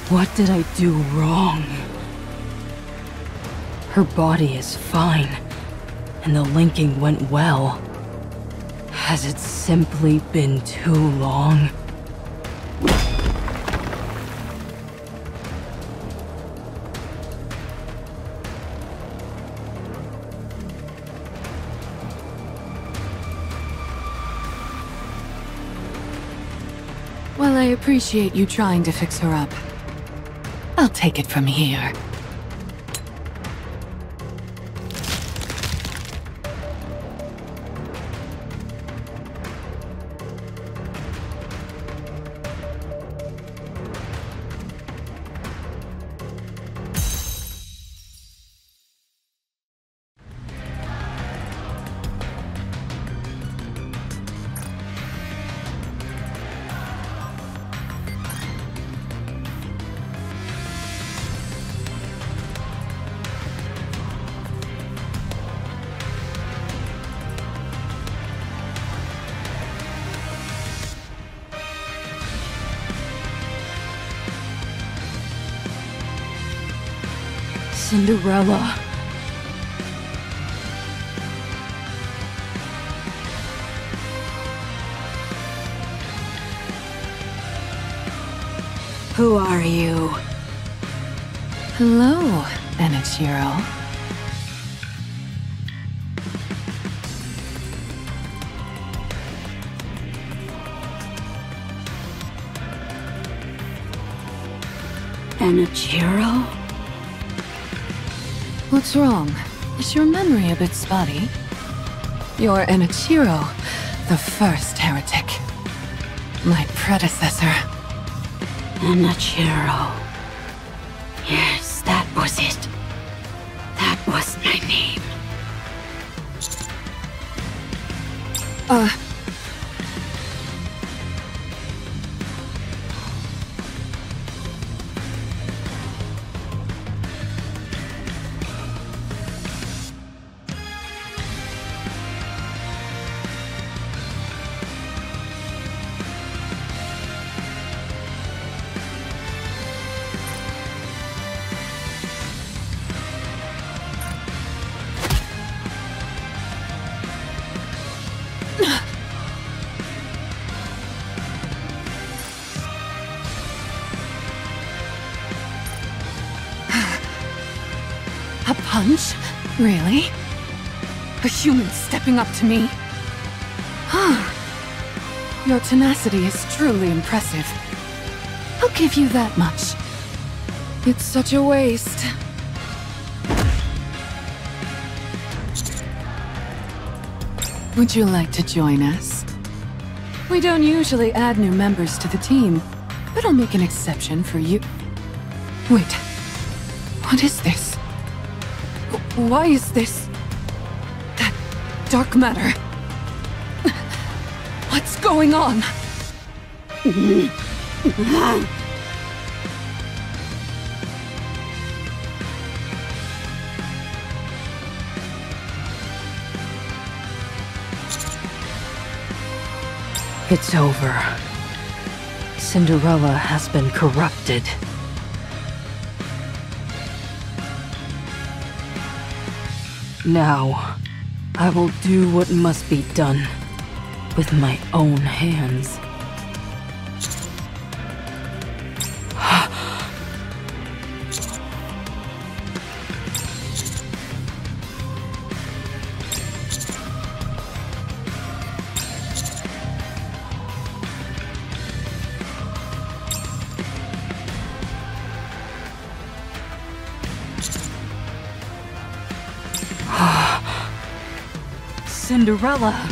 What did I do wrong? Her body is fine. and the linking went well. Has it simply been too long? Well, I appreciate you trying to fix her up. I'll take it from here. Cinderella. Who are you? Hello, Enichiro. Enichiro? What's wrong? Is your memory a bit spotty? You're Enichiro, the first heretic. My predecessor. Enichiro. Yes, that was it. That was my name. A punch? Really? A human stepping up to me? Your tenacity is truly impressive. I'll give you that much. It's such a waste. Would you like to join us? We don't usually add new members to the team, but I'll make an exception for you. Wait, what is this? Why is this... that dark matter? What's going on? It's over. Cinderella has been corrupted. Now, I will do what must be done with my own hands. Cinderella!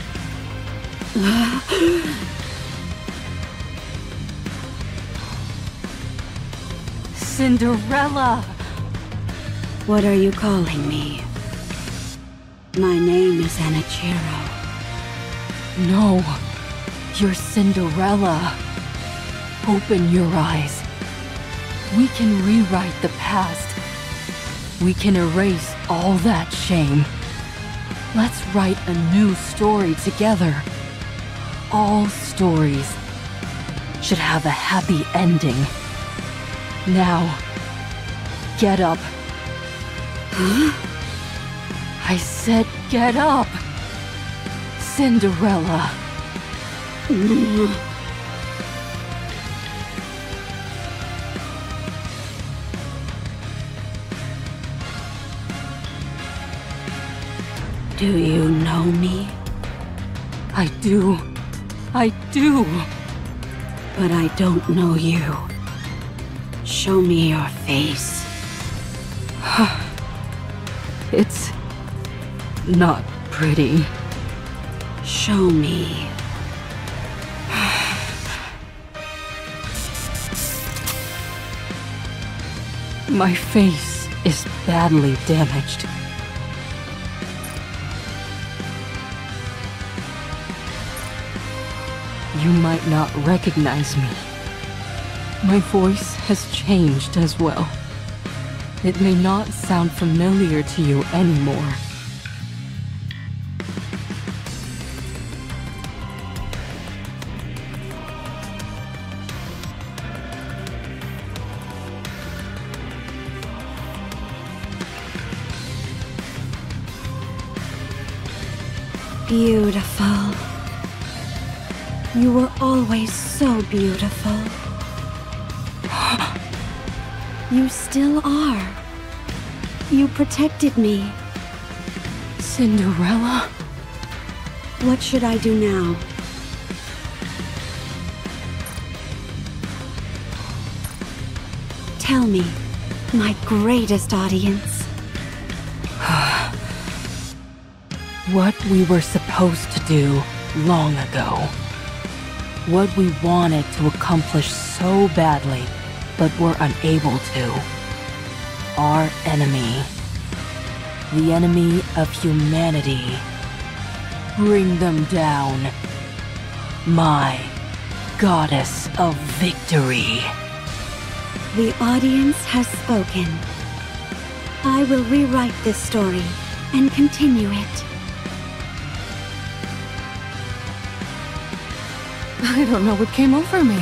Cinderella! What are you calling me? My name is Enichiro. No, you're Cinderella. Open your eyes. We can rewrite the past. We can erase all that shame. Let's write a new story together. All stories should have a happy ending. Now, get up. I said get up! Cinderella. Do you know me? I do. I do. But I don't know you. Show me your face. It's not pretty. Show me. My face is badly damaged. You might not recognize me. My voice has changed as well. It may not sound familiar to you anymore. Beautiful. You were always so beautiful. You still are. You protected me. Cinderella? What should I do now? Tell me, my greatest audience. What we were supposed to do long ago. What we wanted to accomplish so badly, but were unable to. Our enemy. The enemy of humanity. Bring them down. My goddess of victory. The audience has spoken. I will rewrite this story and continue it. I don't know what came over me.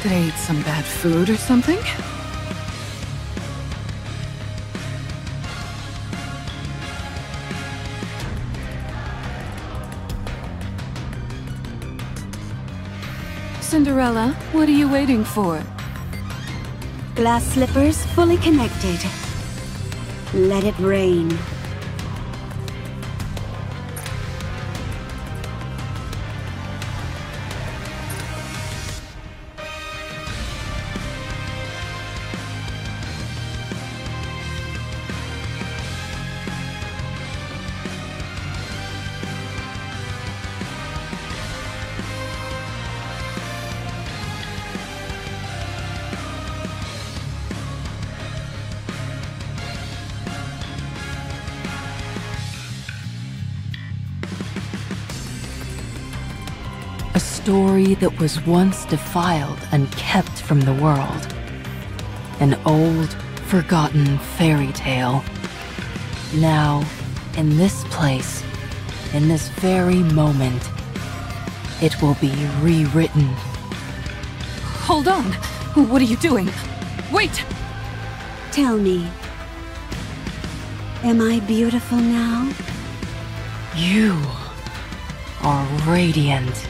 Did I eat some bad food or something? Cinderella, what are you waiting for? Glass slippers fully connected. Let it rain. A story that was once defiled and kept from the world. An old, forgotten fairy tale. Now, in this place, in this very moment, it will be rewritten. Hold on! What are you doing? Wait! Tell me, am I beautiful now? You are radiant.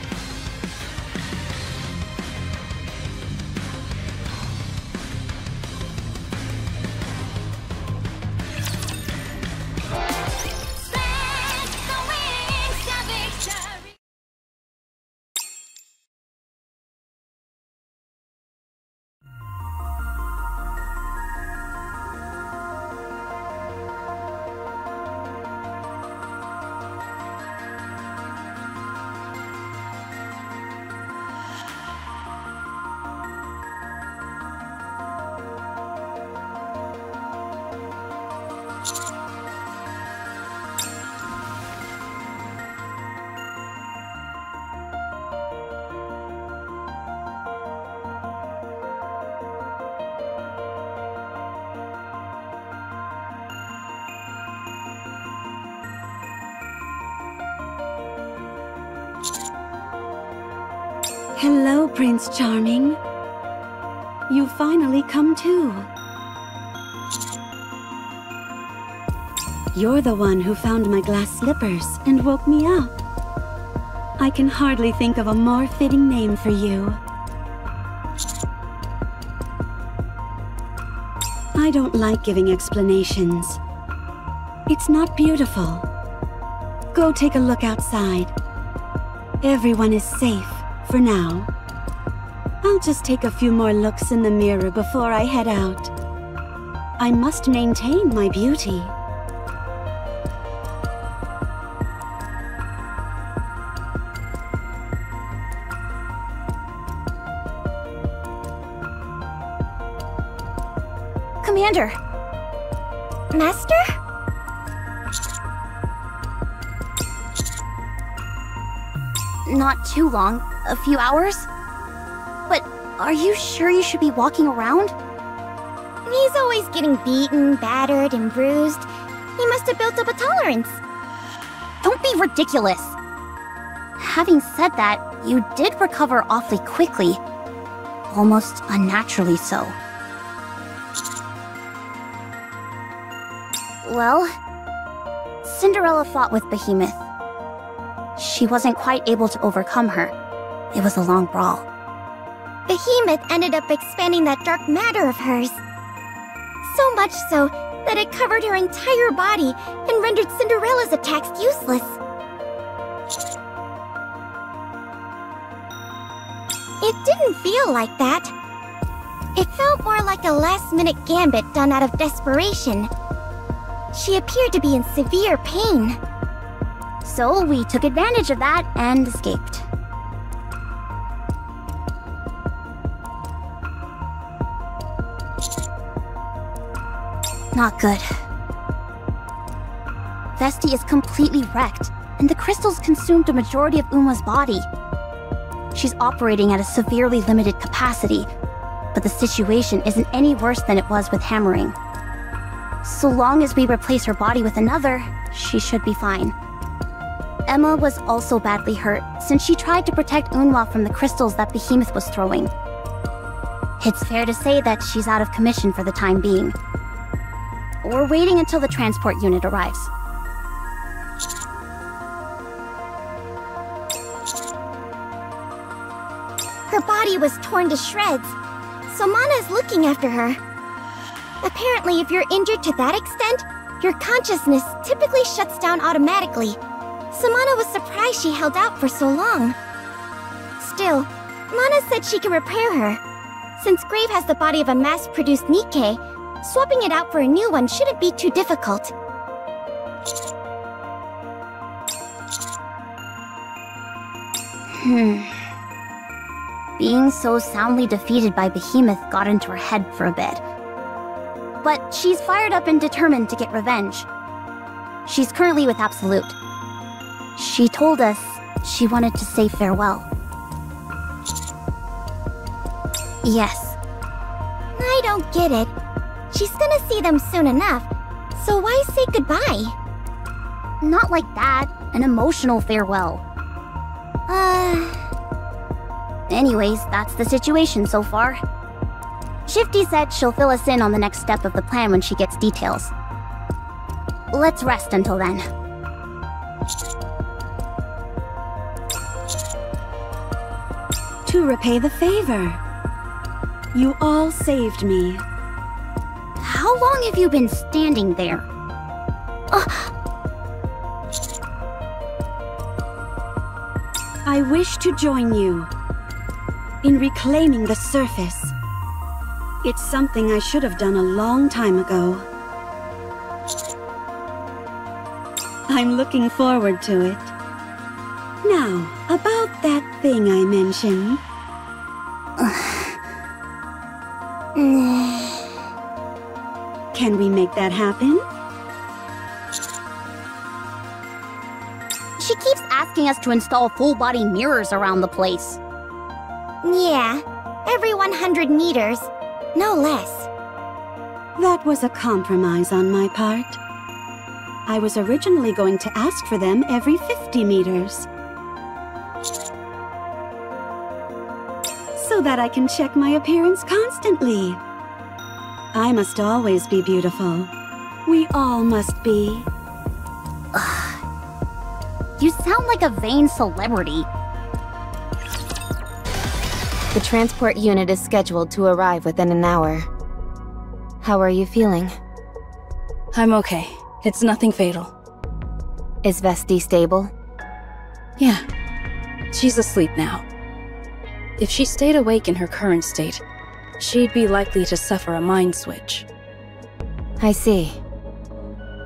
Hello, Prince Charming. You finally come too. You're the one who found my glass slippers and woke me up. I can hardly think of a more fitting name for you. I don't like giving explanations. It's not beautiful. Go take a look outside. Everyone is safe, for now. I'll just take a few more looks in the mirror before I head out. I must maintain my beauty. Commander! Master? Not too long. A few hours? But are you sure you should be walking around? He's always getting beaten, battered, and bruised. He must have built up a tolerance. Don't be ridiculous. Having said that, you did recover awfully quickly. Almost unnaturally so. Well, Cinderella fought with Behemoth. She wasn't quite able to overcome her. It was a long brawl. Behemoth ended up expanding that dark matter of hers. So much so that it covered her entire body and rendered Cinderella's attacks useless. It didn't feel like that. It felt more like a last-minute gambit done out of desperation. She appeared to be in severe pain. So we took advantage of that and escaped. Not good. Vesti is completely wrecked, and the crystals consumed a majority of Uma's body. She's operating at a severely limited capacity, but the situation isn't any worse than it was with hammering. So long as we replace her body with another, she should be fine. Emma was also badly hurt, since she tried to protect Unwa from the crystals that Behemoth was throwing. It's fair to say that she's out of commission for the time being. We're waiting until the transport unit arrives. Her body was torn to shreds, so Mana is looking after her. Apparently, if you're injured to that extent, your consciousness typically shuts down automatically. So Mana was surprised she held out for so long. Still, Mana said she can repair her. Since Grave has the body of a mass-produced Nikke, swapping it out for a new one shouldn't be too difficult. Being so soundly defeated by Behemoth got into her head for a bit. But she's fired up and determined to get revenge. She's currently with Absolute. She told us she wanted to say farewell. Yes. I don't get it. She's gonna see them soon enough, so why say goodbye? Not like that. An emotional farewell. Anyways, that's the situation so far. Shifty said she'll fill us in on the next step of the plan when she gets details. Let's rest until then. To repay the favor. You all saved me. How long have you been standing there? I wish to join you in reclaiming the surface. It's something I should have done a long time ago. I'm looking forward to it. Now, about that thing I mentioned. Can we make that happen? She keeps asking us to install full-body mirrors around the place. Yeah, every 100 meters. No less. That was a compromise on my part. I was originally going to ask for them every 50 meters. So that I can check my appearance constantly. I must always be beautiful. We all must be. You sound like a vain celebrity. The transport unit is scheduled to arrive within an hour. How are you feeling? I'm okay. It's nothing fatal. Is Vesti stable? Yeah. She's asleep now. If she stayed awake in her current state, she'd be likely to suffer a mind switch. I see.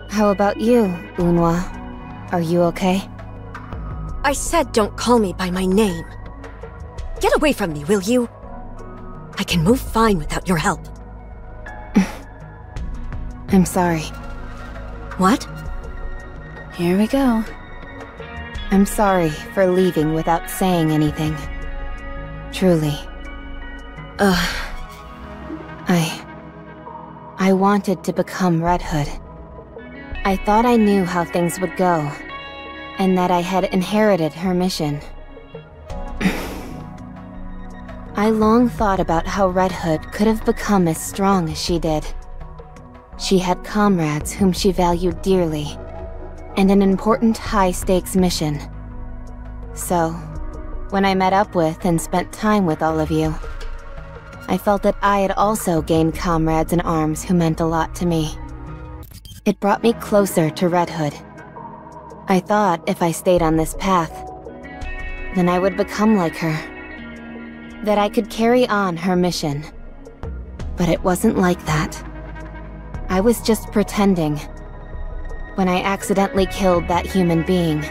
How about you, Unwa? Are you okay? I said don't call me by my name. Get away from me, will you? I can move fine without your help. I'm sorry. What? Here we go. I'm sorry for leaving without saying anything. Truly. I wanted to become Red Hood. I thought I knew how things would go, and that I had inherited her mission. I long thought about how Red Hood could have become as strong as she did. She had comrades whom she valued dearly, and an important high-stakes mission. So, when I met up with and spent time with all of you, I felt that I had also gained comrades in arms who meant a lot to me. It brought me closer to Red Hood. I thought if I stayed on this path, then I would become like her. That I could carry on her mission. But it wasn't like that. I was just pretending. When I accidentally killed that human being,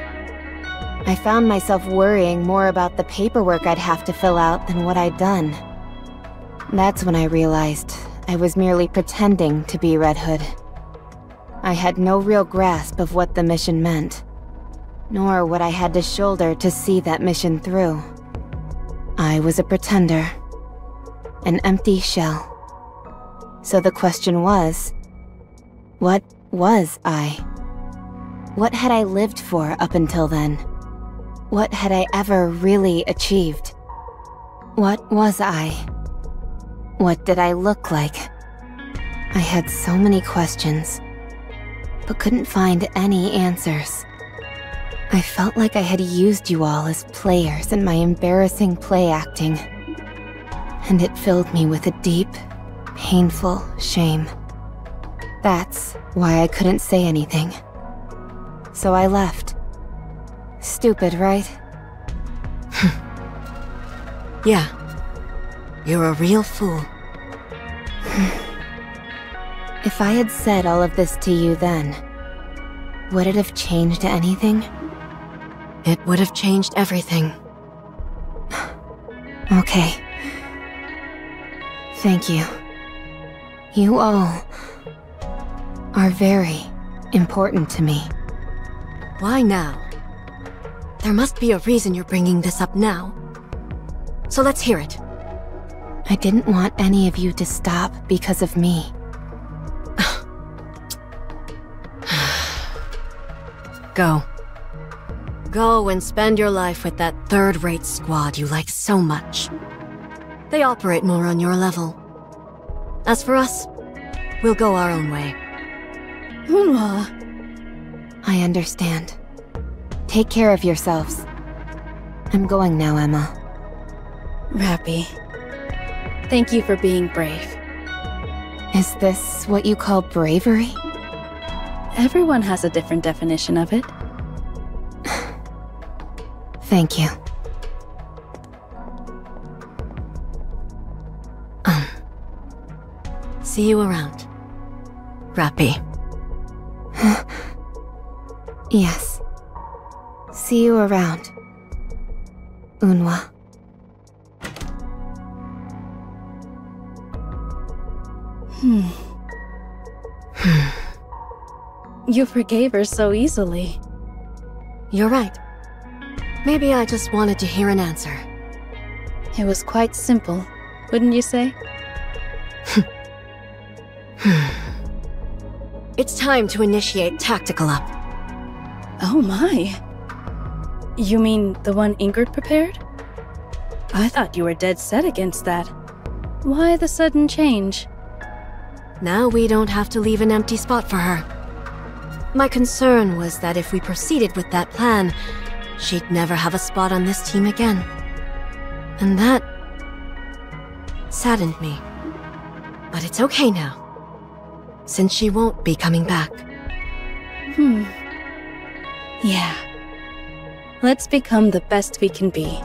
I found myself worrying more about the paperwork I'd have to fill out than what I'd done. That's when I realized I was merely pretending to be Red Hood. I had no real grasp of what the mission meant, nor what I had to shoulder to see that mission through. I was a pretender, an empty shell. So the question was, what was I? What had I lived for up until then? What had I ever really achieved? What was I? What did I look like? I had so many questions, but couldn't find any answers. I felt like I had used you all as players in my embarrassing play acting, and it filled me with a deep, painful shame. That's why I couldn't say anything. So I left. Stupid, right? Yeah. You're a real fool. If I had said all of this to you then, would it have changed anything? It would have changed everything. Okay. Thank you. You all are very important to me. Why now? There must be a reason you're bringing this up now. So let's hear it. I didn't want any of you to stop because of me. Go. Go and spend your life with that third-rate squad you like so much. They operate more on your level. As for us, we'll go our own way. Unwa. I understand. Take care of yourselves. I'm going now, Emma. Rappy. Thank you for being brave. Is this what you call bravery? Everyone has a different definition of it. Thank you. See you around. Rappy. Yes. See you around. Unwa. You forgave her so easily. You're right. Maybe I just wanted to hear an answer. It was quite simple, wouldn't you say? It's time to initiate Tactical Up. Oh my. You mean the one Ingrid prepared? I thought you were dead set against that. Why the sudden change? Now we don't have to leave an empty spot for her. My concern was that if we proceeded with that plan, she'd never have a spot on this team again. And that saddened me. But it's okay now, since she won't be coming back. Yeah. Let's become the best we can be.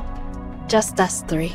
Just us three.